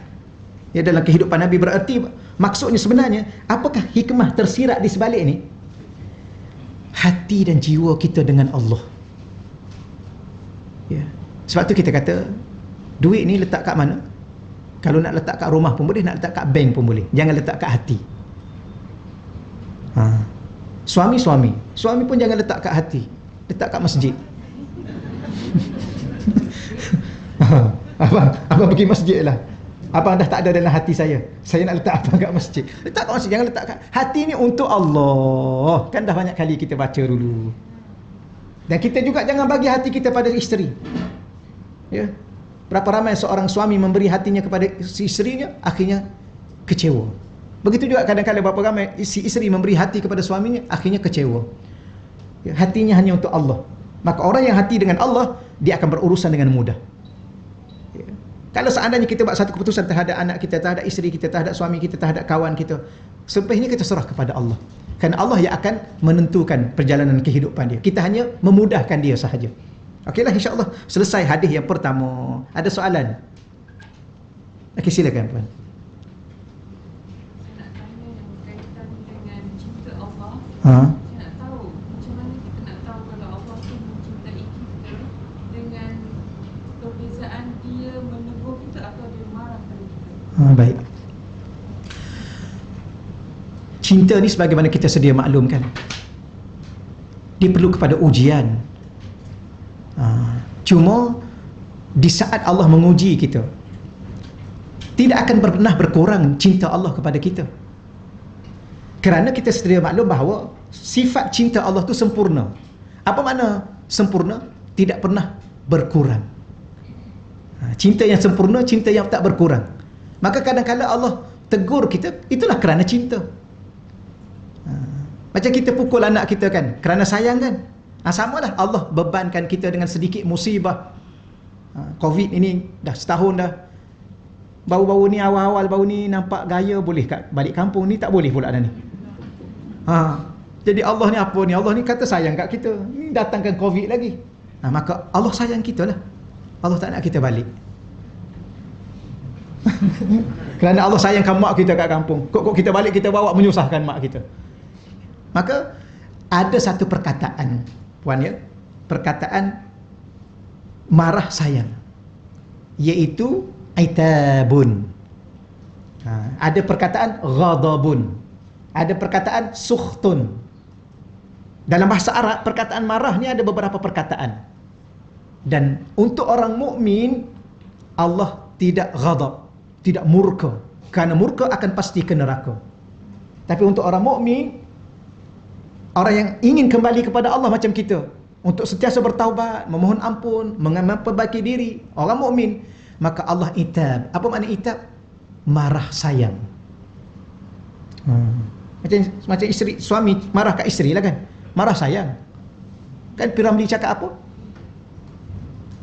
Speaker 1: Ya, dalam kehidupan Nabi, berarti maksudnya sebenarnya, apakah hikmah tersirat di sebalik ni? Hati dan jiwa kita dengan Allah. Ya. Sebab tu kita kata, duit ni letak kat mana? Kalau nak letak kat rumah pun boleh, nak letak kat bank pun boleh. Jangan letak kat hati. Suami pun jangan letak kat hati, letak kat masjid. Abang pergi masjid lah. Abang dah tak ada dalam hati saya nak letak apa kat masjid. Letak kat masjid, jangan letak kat hati. Ni untuk Allah. Kan dah banyak kali kita baca dulu. Dan kita juga jangan bagi hati kita pada isteri. Ya. Berapa ramai seorang suami memberi hatinya kepada si isterinya, akhirnya kecewa. Begitu juga kadang-kadang berapa ramai si isteri memberi hati kepada suaminya, akhirnya kecewa. Ya, hatinya hanya untuk Allah. Maka orang yang hati dengan Allah, dia akan berurusan dengan mudah. Ya. Kalau seandainya kita buat satu keputusan terhadap anak kita, terhadap isteri kita, terhadap suami kita, terhadap kawan kita, selepasnya kita serah kepada Allah. Kerana Allah yang akan menentukan perjalanan kehidupan dia. Kita hanya memudahkan dia sahaja. Okeylah, insya-Allah selesai hadis yang pertama. Ada soalan? Okey, silakan puan.
Speaker 3: Saya nak tanya berkaitan dengan cinta Allah. Saya nak tahu macam mana kita nak tahu kalau Allah tu mencintai kita, dengan perbezaan dia menegur kita atau dia marah pada kita.
Speaker 1: Baik. Cinta ni sebagaimana kita sedia maklumkan, dia perlu kepada ujian. Cuma di saat Allah menguji kita, tidak akan pernah berkurang cinta Allah kepada kita. Kerana kita sedia maklum bahawa sifat cinta Allah itu sempurna. Apa makna sempurna? Tidak pernah berkurang. Cinta yang sempurna, cinta yang tak berkurang. Maka kadang-kadang Allah tegur kita, itulah kerana cinta. Macam kita pukul anak kita kan, kerana sayang kan. Samalah Allah bebankan kita dengan sedikit musibah. Covid ini dah setahun dah. Baru-baru ni, awal-awal baru ni nampak gaya boleh kat balik kampung ni, tak boleh pula dah ni. Jadi Allah ni apa ni? Allah ni kata sayang kat kita, ni datangkan Covid lagi. Maka Allah sayang kita lah. Allah tak nak kita balik. Kerana Allah sayangkan mak kita kat kampung, kok kita balik kita bawa menyusahkan mak kita. Maka ada satu perkataan, puan ya, perkataan marah sayang, iaitu aitabun. Ada perkataan ghadabun, ada perkataan sukhtun. Dalam bahasa Arab, perkataan marah ni ada beberapa perkataan. Dan untuk orang mukmin, Allah tidak ghadab, tidak murka, kerana murka akan pasti ke neraka. Tapi untuk orang mukmin, orang yang ingin kembali kepada Allah macam kita, untuk sentiasa bertaubat, memohon ampun, memperbaiki diri, orang mukmin, maka Allah itab. Apa makna itab? Marah sayang. Macam isteri, suami marah kat isteri lah kan, marah sayang. Kan Piramli cakap apa?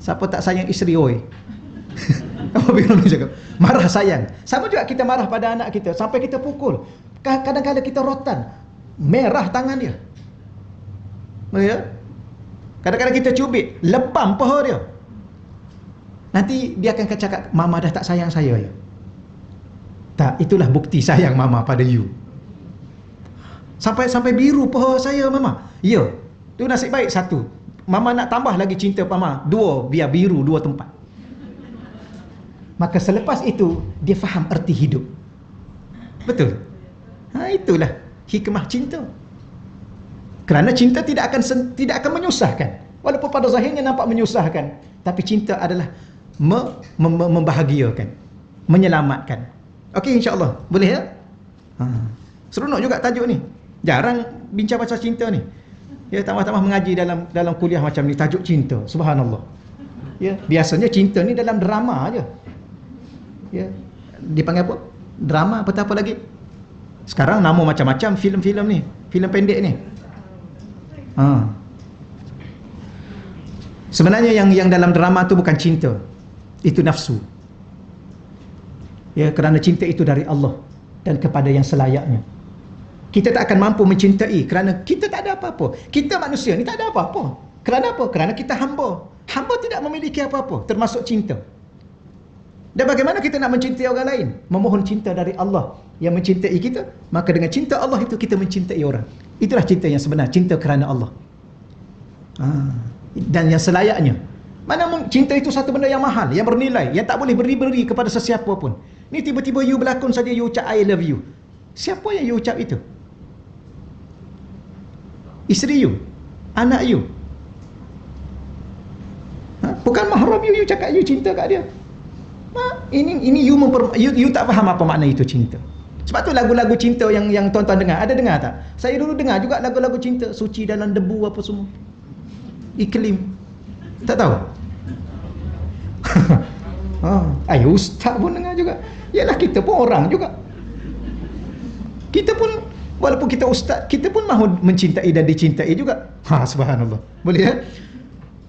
Speaker 1: Siapa tak sayang isteri, oi. Apa Fir'aun cakap? Marah sayang. Sama juga kita marah pada anak kita, sampai kita pukul. Kadang-kadang kita rotan, merah tangan dia. Ya? Kadang-kadang kita cubit, lebam paha dia. Nanti dia akan cakap, mama dah tak sayang saya ya. Tak, itulah bukti sayang mama pada you. Sampai biru paha saya mama. Ya, itu nasib baik satu. Mama nak tambah lagi cinta mama, dua, biar biru dua tempat. Maka selepas itu dia faham erti hidup. Betul? Itulah hikmah cinta. Kerana cinta tidak akan menyusahkan. Walaupun pada zahirnya nampak menyusahkan, tapi cinta adalah membahagiakan, menyelamatkan. Okey, insya-Allah. Boleh ya? Seronok juga tajuk ni. Jarang bincang pasal cinta ni. Ya, tambah-tambah mengaji dalam kuliah macam ni, tajuk cinta. Subhanallah. Ya, biasanya cinta ni dalam drama aja. Ya, dipanggil apa? Drama apa lagi? Sekarang nama macam-macam filem-filem ni, filem pendek ni. Sebenarnya yang dalam drama tu bukan cinta. Itu nafsu. Ya, kerana cinta itu dari Allah dan kepada yang selayaknya. Kita tak akan mampu mencintai kerana kita tak ada apa-apa. Kita manusia ni tak ada apa-apa. Kerana apa? Kerana kita hamba. Hamba tidak memiliki apa-apa, termasuk cinta. Dan bagaimana kita nak mencintai orang lain? Memohon cinta dari Allah yang mencintai kita. Maka dengan cinta Allah itu kita mencintai orang. Itulah cinta yang sebenar, cinta kerana Allah. Dan yang selayaknya. Mana cinta itu satu benda yang mahal, yang bernilai, yang tak boleh beri-beri kepada sesiapa pun. Ni tiba-tiba you berlakon saja, you ucap I love you. Siapa yang you ucap itu? Isteri you? Anak you? Bukan mahram you cakap you cinta kat dia. Ini you tak faham apa makna itu cinta. Sebab tu lagu-lagu cinta yang tuan-tuan dengar, ada dengar tak? Saya dulu dengar juga lagu-lagu cinta, suci dalam debu apa semua. Iklim. Tak tahu? Ustaz pun dengar juga. Yalah, kita pun orang juga. Kita pun, walaupun kita ustaz, kita pun mahu mencintai dan dicintai juga. Subhanallah. Boleh ya?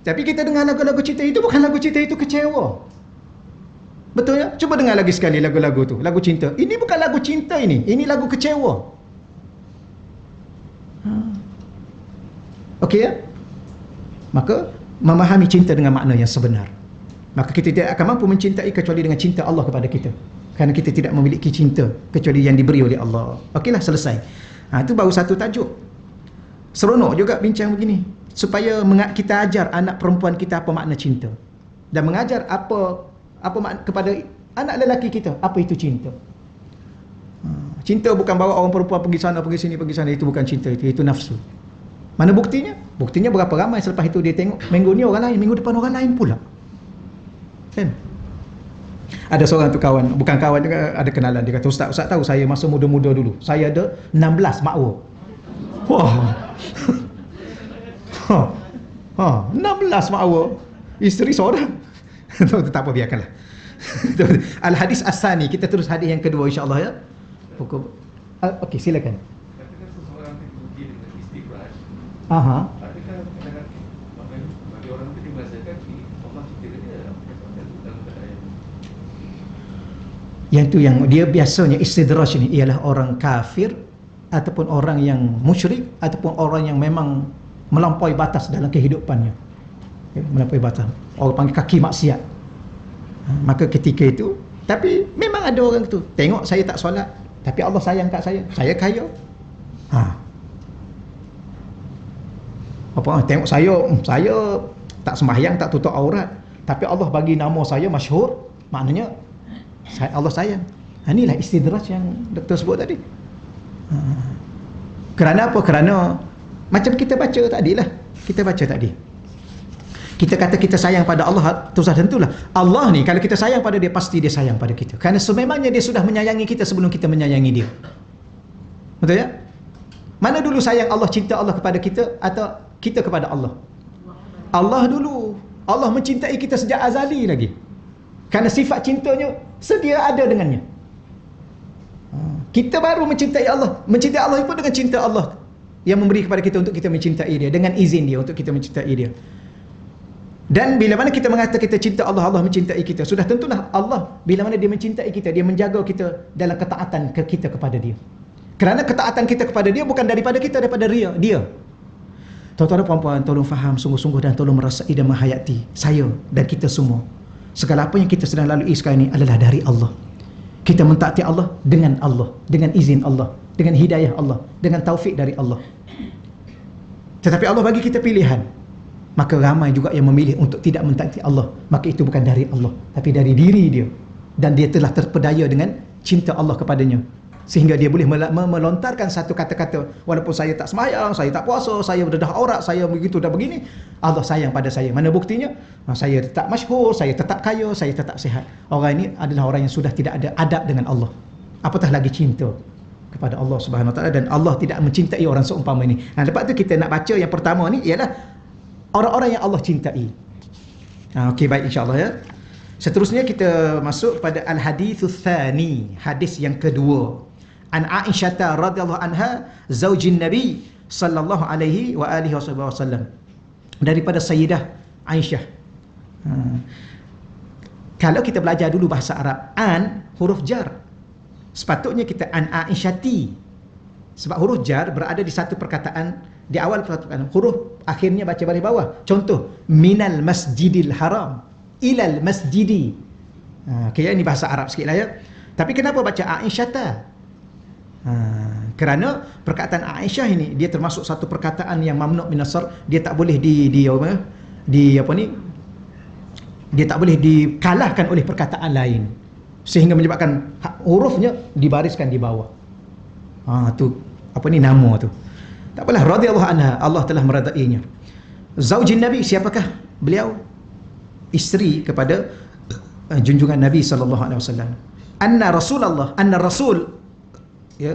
Speaker 1: Tapi kita dengar lagu-lagu cinta itu, bukan lagu cinta itu kecewa. Betul ya? Cuba dengar lagi sekali lagu-lagu tu, lagu cinta. Ini bukan lagu cinta ini lagu kecewa. Okey ya? Maka memahami cinta dengan makna yang sebenar. Maka kita tidak akan mampu mencintai kecuali dengan cinta Allah kepada kita. Kerana kita tidak memiliki cinta kecuali yang diberi oleh Allah. Okeylah, selesai. Itu baru satu tajuk. Seronok juga bincang begini, supaya kita ajar anak perempuan kita apa makna cinta, dan mengajar apa makna kepada anak lelaki kita apa itu cinta. Cinta bukan bawa orang perempuan pergi sana pergi sini pergi sana, itu bukan cinta, itu nafsu. Mana buktinya? Buktinya berapa ramai selepas itu dia tengok minggu ni orang lain, minggu depan orang lain pula. Kan? Ada seorang tu kawan, bukan kawan juga, ada kenalan, dia kata, Ustaz tahu saya masa muda-muda dulu saya ada 16 makwa. Wah. 16 makwa. Isteri seorang. Tak apa, biarkanlah. Al-hadis as-sani, kita terus hadis yang kedua insya-Allah ya. Okey, silakan.
Speaker 2: Katakan seseorang itu pergi dengan istighfar. Adakah kadang-kadang bagi orang itu dirasakan Allah cinta dia dalam keadaan
Speaker 1: yang tu yang dia biasanya istidraj ni ialah orang kafir ataupun orang yang musyrik ataupun orang yang memang melampaui batas dalam kehidupannya. Melampaui batas. Orang panggil kaki maksiat. Maka ketika itu, tapi memang ada orang tu tengok saya tak solat, tapi Allah sayang kat saya kaya. Tengok saya tak sembahyang, tak tutup aurat, tapi Allah bagi nama saya masyhur, maknanya Allah sayang. Inilah istidraj yang doktor sebut tadi. Kerana apa? Kerana macam kita baca tadilah. Kita baca tadi. Kita kata kita sayang pada Allah, terus tentulah Allah ni kalau kita sayang pada dia, pasti dia sayang pada kita. Kerana sememangnya dia sudah menyayangi kita sebelum kita menyayangi dia. Betul ya? Mana dulu sayang Allah, cinta Allah kepada kita atau kita kepada Allah? Allah dulu. Allah mencintai kita sejak azali lagi. Kerana sifat cintanya sedia ada dengannya. Kita baru mencintai Allah. Mencintai Allah itu dengan cinta Allah yang memberi kepada kita untuk kita mencintai dia, dengan izin dia untuk kita mencintai dia. Dan bila mana kita mengatakan kita cinta Allah, Allah mencintai kita, sudah tentulah Allah bila mana dia mencintai kita, dia menjaga kita dalam ketaatan kita kepada dia. Kerana ketaatan kita kepada dia bukan daripada kita, daripada dia. Tuan-tuan dan puan-puan, tolong faham sungguh-sungguh dan tolong merasai dan menghayati saya dan kita semua. Segala apa yang kita sedang lalui sekarang ini adalah dari Allah. Kita mentaati Allah, dengan izin Allah, dengan hidayah Allah, dengan taufik dari Allah. Tetapi Allah bagi kita pilihan. Maka ramai juga yang memilih untuk tidak mentaati Allah. Maka itu bukan dari Allah, tapi dari diri dia. Dan dia telah terpedaya dengan cinta Allah kepadanya, sehingga dia boleh melontarkan satu kata-kata, walaupun saya tak sembahyang, saya tak puasa, saya berdedah aurat, saya begitu dan begini, Allah sayang pada saya. Mana buktinya? Saya tetap masyhur, saya tetap kaya, saya tetap sihat. Orang ini adalah orang yang sudah tidak ada adab dengan Allah, apatah lagi cinta kepada Allah Subhanahu Wa Taala. Dan Allah tidak mencintai orang seumpama ini. Lepas tu kita nak baca yang pertama ni ialah orang-orang yang Allah cintai. Okey, baik, insya-Allah ya. Seterusnya kita masuk pada al-haditsus tsani, hadis yang kedua. An Aisyah radhiyallahu anha, zaujin Nabi sallallahu alaihi wa alihi wasallam. Daripada Sayyidah Aisyah. Kalau kita belajar dulu bahasa Arab, an huruf jar. Sepatutnya kita an Aisyati. Sebab huruf jar berada di satu perkataan di awal perkataan, huruf akhirnya baca balik bawah. Contoh, minal masjidil haram ilal masjidi. Kira ini bahasa Arab sikit lah ya. Tapi kenapa baca Aisyata? Kerana perkataan Aisyah ini dia termasuk satu perkataan yang mamnu' min as-sarf. Dia tak boleh dia tak boleh dikalahkan oleh perkataan lain, sehingga menyebabkan hurufnya dibariskan di bawah. Nama tu. Tak apalah, radhiyallahu anha, Allah telah meredainya. Zaujin Nabi, siapakah beliau? Isteri kepada junjungan Nabi sallallahu alaihi wasallam. Anna Rasul, ya.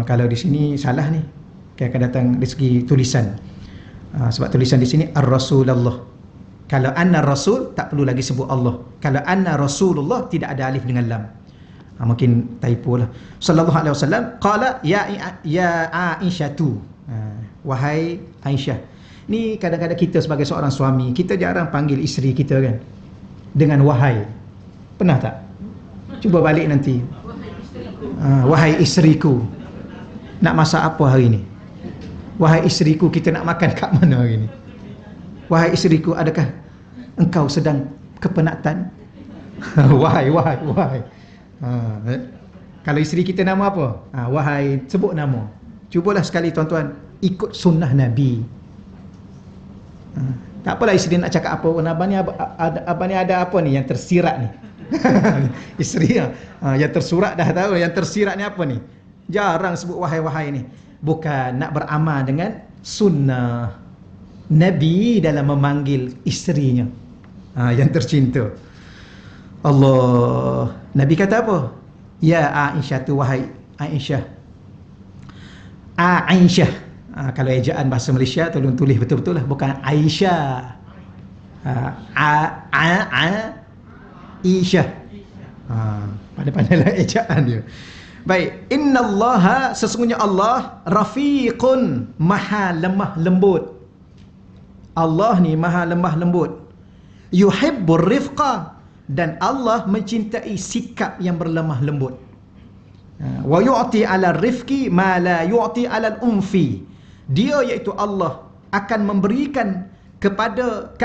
Speaker 1: Kalau di sini salah ni, akan datang dari segi tulisan. Sebab tulisan di sini ar-Rasulullah. Kalau anna Rasul tak perlu lagi sebut Allah. Kalau anna Rasulullah tidak ada alif dengan lam. Mungkin typo lah. Sallallahu alaihi wasallam qala ya Aisyatu. Wahai Aisyah. Ni kadang-kadang kita sebagai seorang suami, kita jarang panggil isteri kita kan dengan wahai. Pernah tak? Cuba balik nanti. Wahai isteriku. Nak masak apa hari ni? Wahai isteriku, kita nak makan kat mana hari ni? Wahai isteriku, adakah engkau sedang kepenatan? Wahai. Kalau isteri kita nama apa? Wahai, sebut nama. Cubalah sekali tuan-tuan ikut sunnah Nabi. Tak apalah isteri nak cakap apa pun. Abang ni ada apa ni yang tersirat ni? Isteri yang tersurat dah tahu. Yang tersirat ni apa ni? Jarang sebut wahai-wahai ni. Bukan nak beramal dengan sunnah Nabi dalam memanggil isterinya yang tercinta. Allah, Nabi kata apa? Ya Aisyah tu, wahai Aisyah. Aisyah. Kalau ejaan bahasa Malaysia tolong tulis betul-betul lah, bukan Aisyah. Aisyah. Pandai-pandailah ejaan dia. Baik, innallaha, sesungguhnya Allah, rafiqun, maha lemah lembut. Allah ni maha lemah lembut. Yuhibbur rifqa, dan Allah mencintai sikap yang berlemah lembut. Wa yu'ti 'ala rifqi ma la yu'ti 'ala al-unfi. Dia iaitu Allah akan memberikan ke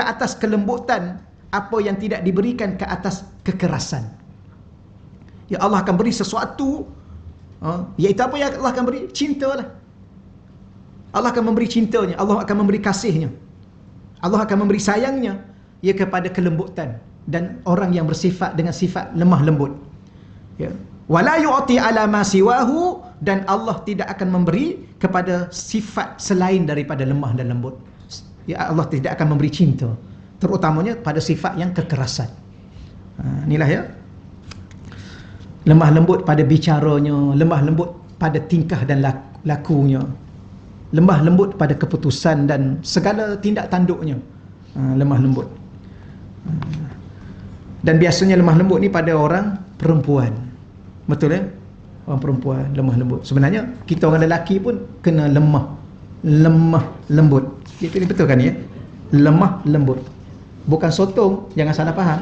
Speaker 1: atas kelembutan apa yang tidak diberikan ke atas kekerasan. Ya, Allah akan beri sesuatu, iaitu apa yang Allah akan beri? Cintalah. Allah akan memberi cintanya, Allah akan memberi kasihnya, Allah akan memberi sayangnya ya kepada kelembutan dan orang yang bersifat dengan sifat lemah lembut. Ya. Wala yu'ti 'ala ma siwahu, dan Allah tidak akan memberi kepada sifat selain daripada lemah dan lembut. Ya, Allah tidak akan memberi cinta, terutamanya pada sifat yang kekerasan. Inilah ya. Lemah lembut pada bicaranya, lemah lembut pada tingkah dan lakunya, lemah lembut pada keputusan dan segala tindak tanduknya. Lemah lembut. Dan biasanya lemah lembut ni pada orang perempuan. Betul ya? Orang perempuan lemah lembut. Sebenarnya kita orang lelaki pun kena lemah lembut. Itu ni betul kan ya? Lemah lembut. Bukan sotong, jangan salah faham.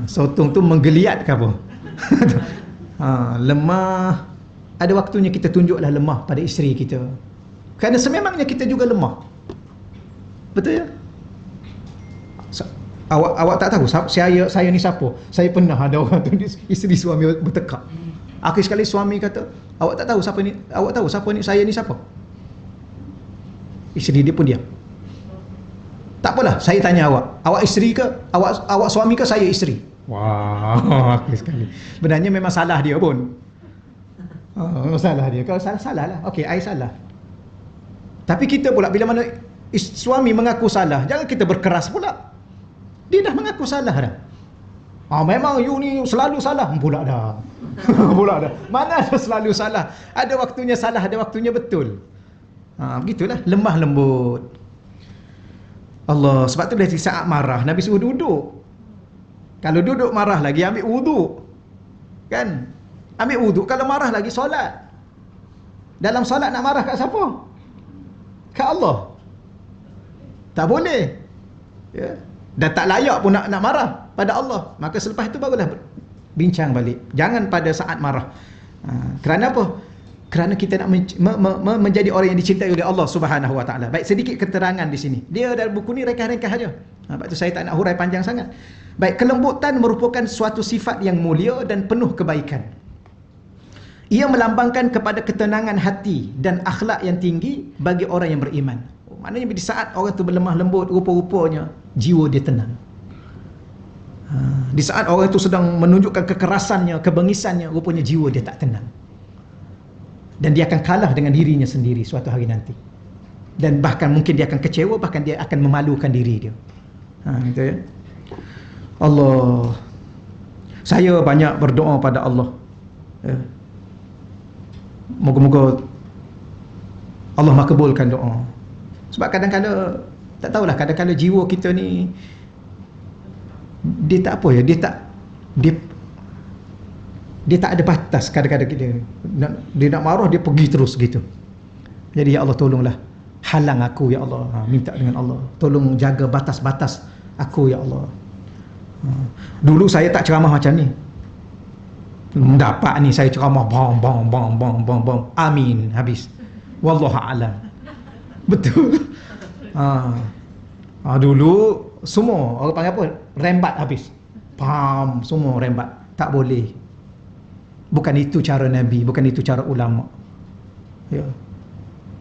Speaker 1: Sotong tu menggeliat ke apa? Lemah. Ada waktunya kita tunjuklah lemah pada isteri kita. Kerana sememangnya kita juga lemah. Betul ya? Awak tak tahu saya ni siapa? Saya pernah ada orang tu isteri suami bertekak. Akhir sekali suami kata, awak tak tahu siapa ni? Awak tahu siapa ni? Saya ni siapa? Isteri dia pun diam. Tak apalah, saya tanya awak isteri ke? Awak suami ke? Saya isteri. Wah, akhir sekali. Sebenarnya memang salah dia pun. Salah dia. Kalau salah lah. Okey, I salah. Tapi kita pula bila mana suami mengaku salah, jangan kita berkeras pula. Dia dah mengaku salah dah. Memang you ni selalu salah. Pula dah. Pula dah. Mana ada selalu salah? Ada waktunya salah, ada waktunya betul. Begitulah, lemah lembut. Allah, sebab tu dari saat marah Nabi suruh duduk. Kalau duduk marah lagi, ambil wuduk. Kan? Ambil wuduk. Kalau marah lagi, solat. Dalam solat nak marah kat siapa? Kat Allah. Tak boleh. Ya. Dan tak layak pun nak marah pada Allah. Maka selepas itu barulah bincang balik. Jangan pada saat marah. Kerana apa? Kerana kita nak menjadi orang yang dicintai oleh Allah Subhanahu Wa Taala. Baik, sedikit keterangan di sini. Dia dalam buku ni ringkas-ringkas saja. Sebab tu saya tak nak hurai panjang sangat. Baik, kelembutan merupakan suatu sifat yang mulia dan penuh kebaikan. Ia melambangkan kepada ketenangan hati dan akhlak yang tinggi bagi orang yang beriman. Maknanya di saat orang tu berlemah lembut, rupa-rupanya jiwa dia tenang. Di saat orang itu sedang menunjukkan kekerasannya, kebengisannya, rupanya jiwa dia tak tenang. Dan dia akan kalah dengan dirinya sendiri suatu hari nanti. Dan bahkan mungkin dia akan kecewa, bahkan dia akan memalukan diri dia. Gitu ya. Allah. Saya banyak berdoa pada Allah. Ya. Moga-moga Allah makbulkan doa. Sebab kadang-kadang tak tahulah, kadang-kadang jiwa kita ni dia tak apa ya, dia tak ada batas. Kadang-kadang dia nak marah, dia pergi terus gitu. Jadi ya Allah, tolonglah halang aku ya Allah. Minta dengan Allah, tolong jaga batas-batas aku ya Allah. Dulu saya tak ceramah macam ni. Dapat ni saya ceramah bom. Amin, habis. Wallahu a'lam. Betul. Dulu semua orang panggil apa? Rembat habis. Semua rembat. Tak boleh. Bukan itu cara Nabi, bukan itu cara ulama. Ya.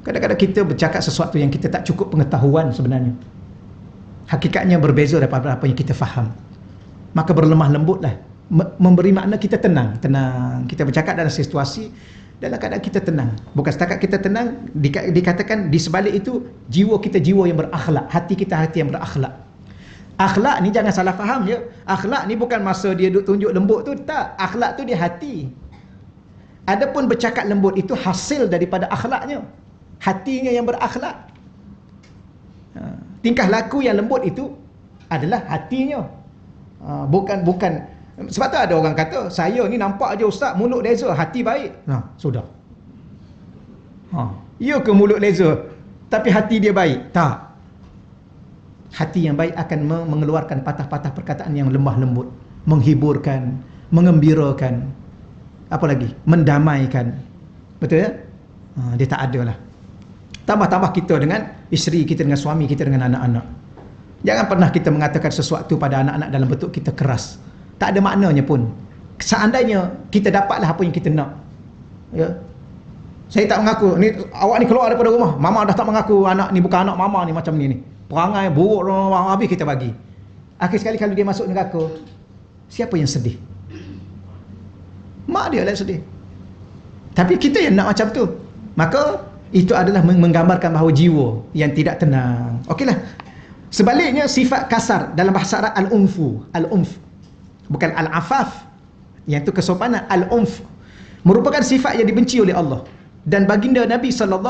Speaker 1: Kadang-kadang kita bercakap sesuatu yang kita tak cukup pengetahuan sebenarnya. Hakikatnya berbeza daripada apa yang kita faham. Maka berlemah lembutlah. Memberi makna kita tenang. Kita bercakap dalam situasi dalam keadaan kita tenang. Bukan setakat kita tenang, dikatakan di sebalik itu jiwa kita jiwa yang berakhlak, hati kita hati yang berakhlak. Akhlak ni jangan salah faham ya. Akhlak ni bukan masa dia duk tunjuk lembut tu, tak. Akhlak tu di hati. Adapun bercakap lembut itu hasil daripada akhlaknya. Hatinya yang berakhlak. Tingkah laku yang lembut itu adalah hatinya. Bukan sebab tu ada orang kata, saya ni nampak aja ustaz mulut leza, hati baik. Sudah. Ya ke mulut leza tapi hati dia baik? Tak. Hati yang baik akan mengeluarkan patah-patah perkataan yang lemah lembut, menghiburkan, mengembirakan, apa lagi? Mendamaikan. Betul ya? Dia tak ada lah. Tambah-tambah kita dengan isteri kita, dengan suami kita, dengan anak-anak. Jangan pernah kita mengatakan sesuatu pada anak-anak dalam bentuk kita keras. Tak ada maknanya pun. Seandainya kita dapatlah apa yang kita nak. Ya. Saya tak mengaku, ni awak ni keluar daripada rumah, mama dah tak mengaku anak ni bukan anak mama ni, macam ni. Perangai buruk, habis kita bagi. Akhir sekali kalau dia masuk neraka, siapa yang sedih? Mak dia lah sedih. Tapi kita yang nak macam tu. Maka itu adalah menggambarkan bahawa jiwa yang tidak tenang. Okeylah. Sebaliknya sifat kasar dalam bahasa Arab al-unf. Bukan al-afaf, yang itu kesopanan. Al-unf merupakan sifat yang dibenci oleh Allah dan baginda Nabi SAW,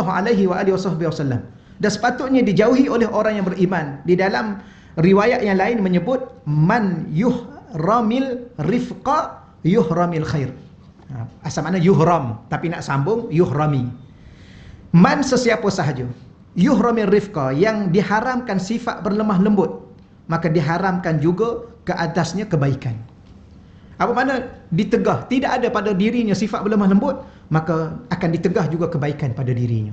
Speaker 1: dan sepatutnya dijauhi oleh orang yang beriman. Di dalam riwayat yang lain menyebut man yuhramil rifqa yuhramil khair. Asal mana yuhram, tapi nak sambung yuhrami. Man sesiapa sahaja yuhramir rifqa, yang diharamkan sifat berlemah lembut, maka diharamkan juga ke atasnya kebaikan. Apa makna ditegah? Tidak ada pada dirinya sifat berlemah lembut, maka akan ditegah juga kebaikan pada dirinya.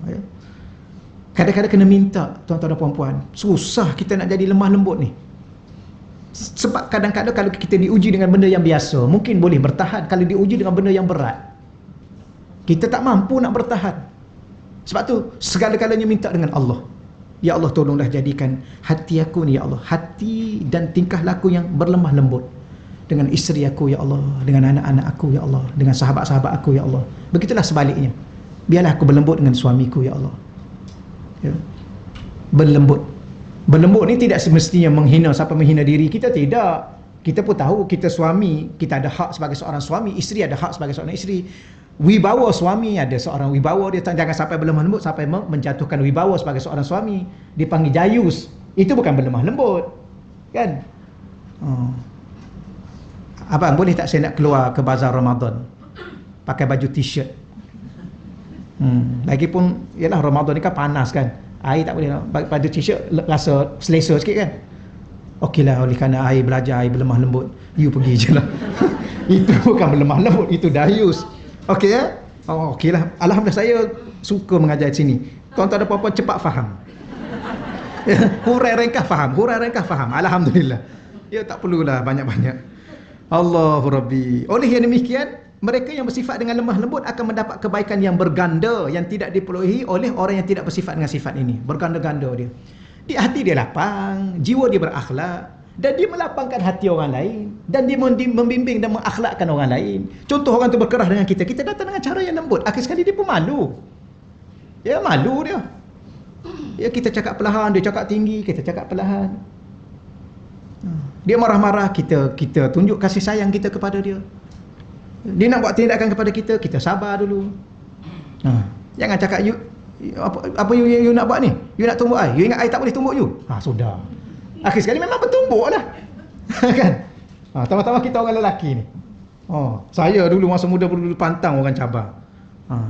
Speaker 1: Ya. Kadang-kadang kena minta, tuan-tuan dan puan-puan. Susah kita nak jadi lemah lembut ni. Sebab kadang-kadang kalau kita diuji dengan benda yang biasa, mungkin boleh bertahan. Kalau diuji dengan benda yang berat, kita tak mampu nak bertahan. Sebab tu segala-galanya minta dengan Allah. Ya Allah, tolonglah jadikan hati aku ni, ya Allah, hati dan tingkah laku yang berlemah lembut dengan isteri aku, ya Allah, dengan anak-anak aku, ya Allah, dengan sahabat-sahabat aku, ya Allah. Begitulah sebaliknya. Biarlah aku berlembut dengan suamiku, ya Allah. Ya. Berlembut. Berlembut ni tidak semestinya menghina siapa, menghina diri kita, tidak. Kita pun tahu kita suami, kita ada hak sebagai seorang suami, isteri ada hak sebagai seorang isteri. Wibawa suami, ada seorang wibawa dia, jangan sampai berlemah lembut sampai menjatuhkan wibawa sebagai seorang suami, dipanggil jayus. Itu bukan berlemah lembut, kan? Abang, boleh tak saya nak keluar ke bazar Ramadan pakai baju t-shirt? Lagipun yalah Ramadan ni kan panas kan, air tak boleh, baju t-shirt rasa selesa sikit kan. Okeylah, oleh kerana air belajar, air berlemah lembut, you pergi je lah. Itu bukan berlemah lembut, itu dayus. Okey ya? Oh, okeylah. Alhamdulillah saya suka mengajar di sini. Tuan-tuan dan puan-puan cepat faham. Hurai ringkas faham, hurai ringkas faham. Alhamdulillah. Ya, tak perlulah banyak-banyak. Allahu Rabbi. Oleh yang demikian, mereka yang bersifat dengan lemah lembut akan mendapat kebaikan yang berganda, yang tidak diperolehi oleh orang yang tidak bersifat dengan sifat ini. Berganda-ganda dia. Di hati dia lapang, jiwa dia berakhlak, dan dia melapangkan hati orang lain, dan dia membimbing dan mengakhlakkan orang lain. Contoh, orang tu berkerah dengan kita, kita datang dengan cara yang lembut, akhir sekali dia pun malu. Ya, malu dia. Ya, kita cakap perlahan, dia cakap tinggi, kita cakap perlahan. Dia marah-marah, kita tunjuk kasih sayang kita kepada dia. Dia nak buat tindakan kepada kita, kita sabar dulu. Jangan cakap, you apa you nak buat ni? You nak tumbuk I? You ingat I tak boleh tumbuk you? Sudah. Akhir sekali memang bertumbuk lah. Kan? Tambah-tambah kita orang lelaki ni. Saya dulu masa muda dulu pantang orang Cabang.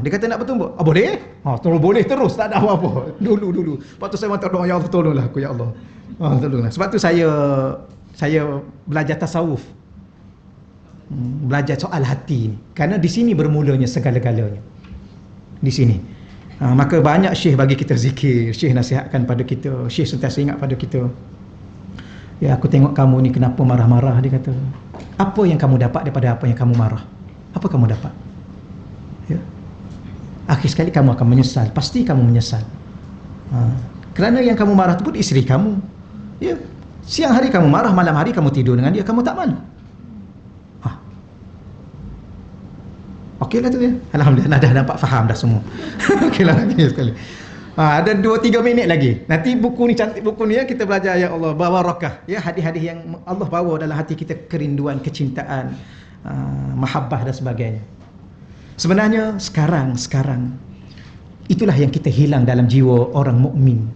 Speaker 1: Dia kata nak bertumbuk. Boleh? Terus boleh terus, tak ada apa-apa. Dulu. Lepas tu saya minta doa, ya Allah tolonglah aku, ya Allah. Tolonglah. Sebab tu saya belajar tasawuf. Belajar soal hati ni. Kerana di sini bermulanya segala-galanya. Di sini. Maka banyak syekh bagi kita zikir, syekh nasihatkan pada kita, syekh sentiasa ingat pada kita. Ya, aku tengok kamu ni kenapa marah-marah, dia kata. Apa yang kamu dapat daripada apa yang kamu marah? Apa kamu dapat? Ya. Akhir sekali kamu akan menyesal, pasti kamu menyesal. Kerana yang kamu marah itu pun isteri kamu. Ya. Siang hari kamu marah, malam hari kamu tidur dengan dia, kamu tak malu? Okeylah tu ya. Alhamdulillah dah dapat faham dah semua. Okeylah lagi sekali. Ada 2-3 minit lagi. Nanti buku ni, cantik buku ni ya, kita belajar, ya Allah, barakah. Ya, hadis-hadis yang Allah bawa dalam hati kita, kerinduan, kecintaan, mahabbah dan sebagainya. Sebenarnya sekarang itulah yang kita hilang dalam jiwa orang mukmin.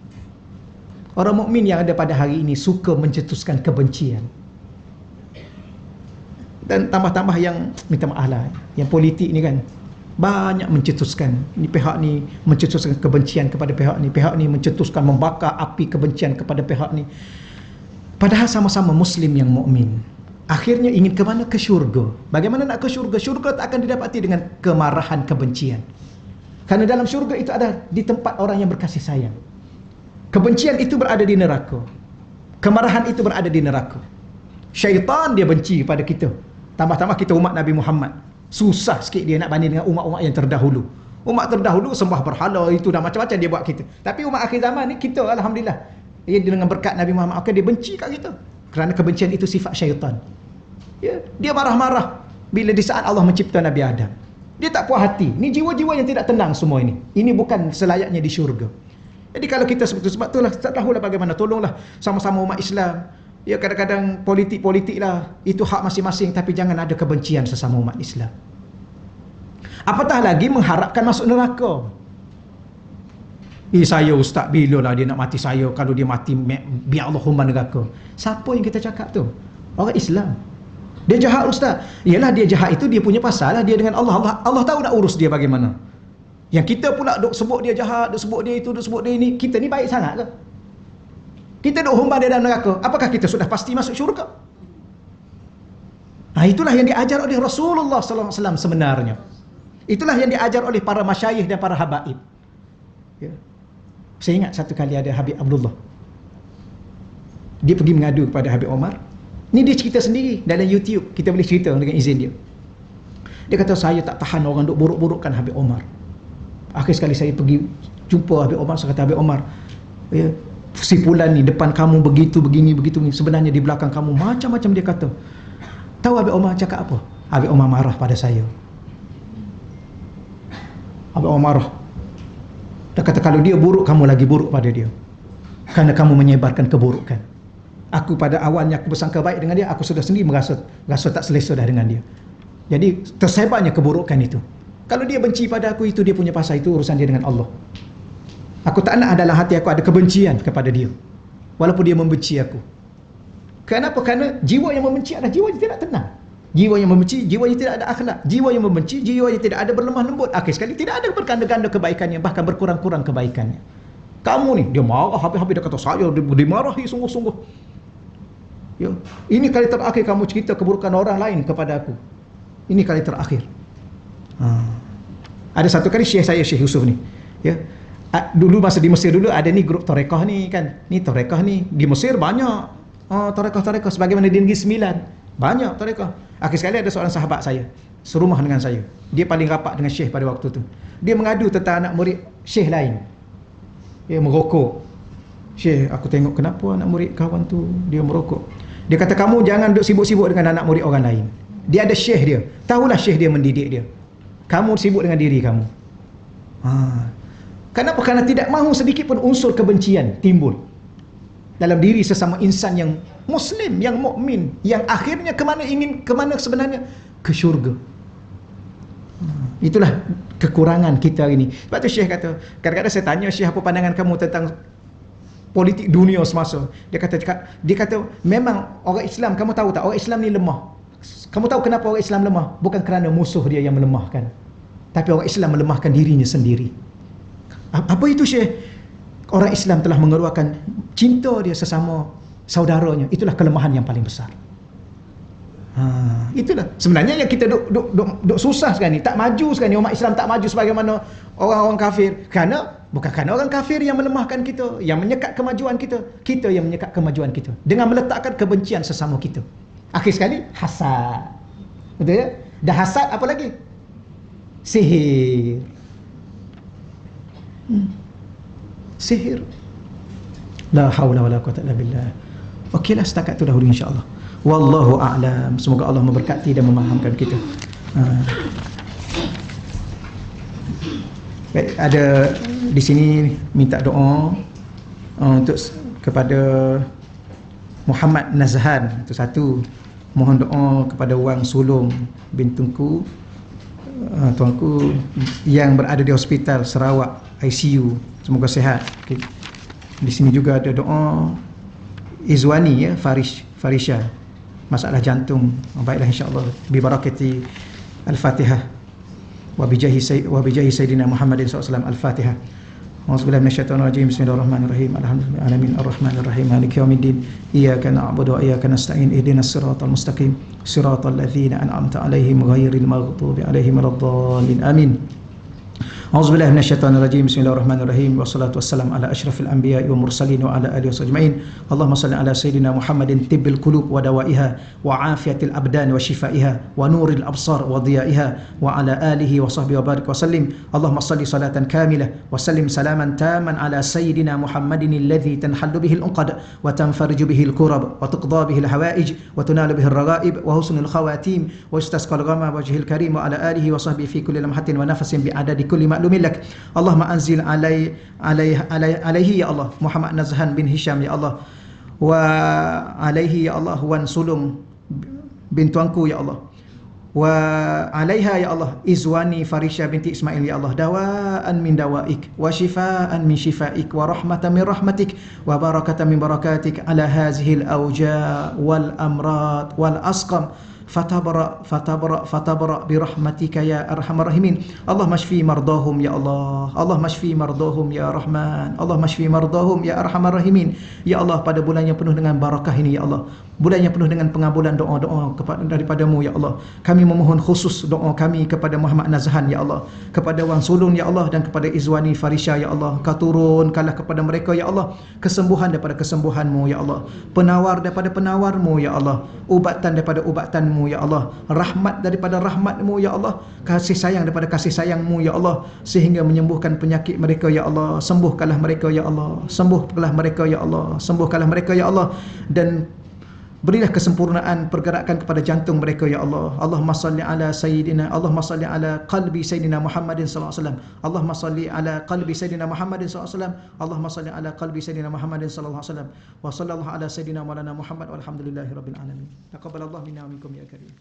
Speaker 1: Orang mukmin yang ada pada hari ini suka mencetuskan kebencian. Dan tambah-tambah yang minta maaf lah, yang politik ni kan banyak mencetuskan, ni pihak ni mencetuskan kebencian kepada pihak ni mencetuskan, membakar api kebencian kepada pihak ni. Padahal sama-sama muslim yang mukmin. Akhirnya ingin ke mana? Ke syurga. Bagaimana nak ke syurga? Syurga tak akan didapati dengan kemarahan, kebencian. Kerana dalam syurga itu ada di tempat orang yang berkasih sayang. Kebencian itu berada di neraka. Kemarahan itu berada di neraka. Syaitan dia benci pada kita. Tambah-tambah kita umat Nabi Muhammad, susah sikit dia nak banding dengan umat-umat yang terdahulu. Umat terdahulu sembah berhala, itu dah macam-macam dia buat kita. Tapi umat akhir zaman ni, kita alhamdulillah, dia dengan berkat Nabi Muhammad, dia benci kat kita. Kerana kebencian itu sifat syaitan. Ya, dia marah-marah bila di saat Allah mencipta Nabi Adam. Dia tak puas hati. Ni jiwa-jiwa yang tidak tenang semua ini. Ini bukan selayaknya di syurga. Jadi kalau kita sebab itulah, tak tahulah bagaimana, tolonglah sama-sama umat Islam. Ya, kadang-kadang politik lah, itu hak masing-masing, tapi jangan ada kebencian sesama umat Islam. Apatah lagi mengharapkan masuk neraka. Saya ustaz, bila lah dia nak mati saya? Kalau dia mati, biar Allahumma neraka. Siapa yang kita cakap tu? Orang Islam. Dia jahat ustaz. Yalah, dia jahat itu dia punya pasal lah, dia dengan Allah. Allah tahu nak urus dia bagaimana. Yang kita pula duk sebut dia jahat, duk sebut dia itu, duk sebut dia ini, kita ni baik sangat ke? Kita duk humbang dia dalam neraka, apakah kita sudah pasti masuk syurga? Itulah yang diajar oleh Rasulullah sallallahu alaihi wasallam sebenarnya. Itulah yang diajar oleh para masyayikh dan para habaib. Ya. Saya ingat satu kali ada Habib Abdullah. Dia pergi mengadu kepada Habib Omar. Ni dia cerita sendiri dalam YouTube. Kita boleh cerita dengan izin dia. Dia kata, saya tak tahan orang duk buruk-burukkan Habib Omar. Akhir sekali saya pergi jumpa Habib Omar. Saya kata, Habib Omar, ya, si fulan ni depan kamu begitu, begini, begitu. Sebenarnya di belakang kamu macam-macam, dia kata. Tahu Habib Omar cakap apa? Habib Omar marah pada saya. Habib Omar marah. Dia kata, kalau dia buruk, kamu lagi buruk pada dia. Kerana kamu menyebarkan keburukan. Aku pada awalnya aku bersangka baik dengan dia, aku sudah sendiri merasa tak selesa dah dengan dia. Jadi tersebarnya keburukan itu. Kalau dia benci pada aku, itu dia punya pasal, itu urusan dia dengan Allah. Aku tak nak dalam hati aku ada kebencian kepada dia, walaupun dia membenci aku. Kenapa? Kerana jiwa yang membenci adalah jiwa yang tidak tenang. Jiwa yang membenci, jiwa yang tidak ada akhlak. Jiwa yang membenci, jiwa yang tidak ada berlemah lembut. Akhir sekali tidak ada berganda-ganda kebaikannya, bahkan berkurang-kurang kebaikannya. Kamu ni, dia marah habis-habis, dia kata saya dimarahi sungguh-sungguh. Ya, ini kali terakhir kamu cerita keburukan orang lain kepada aku. Ini kali terakhir. Ada satu kali Syekh Yusuf ni, ya, dulu masa di Mesir dulu ada ni grup tarekah ni kan. Ni tarekah ni di Mesir banyak. Tarekah sebagaimana di Negeri Sembilan banyak tarekah. Akhir sekali ada seorang sahabat saya serumah dengan saya. Dia paling rapat dengan Syekh pada waktu tu. Dia mengadu tentang anak murid Syekh lain. Dia merokok. Syekh, aku tengok kenapa anak murid kawan tu dia merokok. Dia kata, kamu jangan duk sibuk-sibuk dengan anak murid orang lain. Dia ada syekh dia. Tahulah syekh dia mendidik dia. Kamu sibuk dengan diri kamu. Kenapa? Kerana tidak mahu sedikit pun unsur kebencian timbul dalam diri sesama insan yang Muslim, yang mukmin, yang akhirnya kemana sebenarnya? Ke syurga. Itulah kekurangan kita ini. Sebab tu Syekh kata, kadang-kadang saya tanya Syekh, apa pandangan kamu tentang politik dunia semasa? Dia kata memang orang Islam, kamu tahu tak, orang Islam ni lemah. Kamu tahu kenapa orang Islam lemah? Bukan kerana musuh dia yang melemahkan, tapi orang Islam melemahkan dirinya sendiri. Apa itu Syekh? Orang Islam telah mengeluarkan cinta dia sesama saudaranya. Itulah kelemahan yang paling besar. Itulah sebenarnya yang kita duk susah sekarang ni, tak maju sekarang ni. Umat Islam tak maju sebagaimana orang-orang kafir. Bukan kerana orang kafir yang melemahkan kita, yang menyekat kemajuan kita. Kita yang menyekat kemajuan kita dengan meletakkan kebencian sesama kita. Akhir sekali hasad. Betul ya? Dah hasad, apa lagi? Sihir. Sihir. La haula wala quwwata illa billah. Okeylah, setakat tu dahulu insya-Allah. Wallahu a'lam. Semoga Allah memberkati dan memahamkan kita. Baik, ada di sini minta doa untuk kepada Muhammad Nazhan, itu satu. Mohon doa kepada Wang Sulong bin Tunku, tuanku yang berada di hospital Sarawak ICU, semoga sihat. Okay. Di sini juga ada doa Izwani, ya, Farisha, masalah jantung. Baiklah, insya-Allah bi barakati Al-Fatihah wa bijahi sayyidina Muhammadin sallallahu alaihi wasallam. Al-Fatihah. A'udzubillahi minasyaitonir rajim. Bismillahirrahmanirrahim. Alhamdulillahi alamin arrahmanir rahim maliki yaumiddin. Iyyaka na'budu wa iyyaka nasta'in. Ihdinas siratal mustaqim. Siratal ladzina an'amta 'alaihim ghairil maghdubi 'alaihim waladdallin. Amin. A'udzubillahi minasyaitonir rajim. Bismillahirrahmanirrahim. Wassalatu wassalamu ala asyrafil anbiya'i wal mursalin wa ala alihi wasajmain. Allahumma shalli ala sayyidina Muhammadin tibbil qulub wa dawaiha wa afiyatil abdan wa shifaiha wa nuril absar wa dhiyaiha wa ala alihi wa sahbihi wa barik wa sallim. Allahumma shalli salatan kamilah wa sallim salaman taman ala sayyidina Muhammadin alladhi tanhallu bihi al-unqad wa tanfariju bihi al-kurab wa tuqda bihi al-hawaij wa tunalu bihi al-raghaib wa husnul khawatim wa istasqa al-ghama wajhil karim wa ala alihi wa sahbihi fi kulli lamhatin wa nafasin bi adadi kulli maklumin lak. Allahumma anzil alaihi ya Allah Muhammad Nazhan bin Hisham ya Allah, wa alaihi ya Allah Wan Sulung bin tuanku ya Allah, wa alaiha ya Allah Izwani Farisha binti Ismail ya Allah, dawaan min dawaik wa shifaan min shifaik wa rahmatan min rahmatik wa barakatan min barakatik ala hazihi al-awja wal amrad wal asqam fatabara bi rahmatika ya arhamar rahimin. Allah mashfi mardahum ya Allah. Allah mashfi mardahum ya Rahman. Allah mashfi mardahum ya arhamar rahimin. Ya Allah, pada bulan yang penuh dengan barakah ini ya Allah, bulan yang penuh dengan pengabulan doa-doa daripadamu ya Allah, kami memohon khusus doa kami kepada Muhammad Nazhan ya Allah, kepada Wang Sulun ya Allah, dan kepada Izwani Farisha ya Allah. Kau turunkanlah kepada mereka ya Allah kesembuhan daripada kesembuhanmu ya Allah, penawar daripada penawarmu ya Allah, ubatan daripada ubatanmu ya Allah, rahmat daripada rahmatmu ya Allah, kasih sayang daripada kasih sayangmu ya Allah, sehingga menyembuhkan penyakit mereka ya Allah. Sembuhkanlah mereka ya Allah, sembuhkanlah mereka ya Allah, sembuhkanlah mereka ya Allah, dan berilah kesempurnaan pergerakan kepada jantung mereka ya Allah. Allahumma salli ala sayyidina, Allahumma salli ala qalbi sayyidina Muhammadin sallallahu alaihi wasallam. Allahumma salli ala qalbi sayyidina Muhammadin sallallahu alaihi wasallam. Allahumma salli ala qalbi sayyidina Muhammadin sallallahu alaihi wasallam. Wa sallallahu ala sayyidina Maulana Muhammad walhamdulillahi rabbil alamin. Taqabbalallahu minna wa minkum ya karim.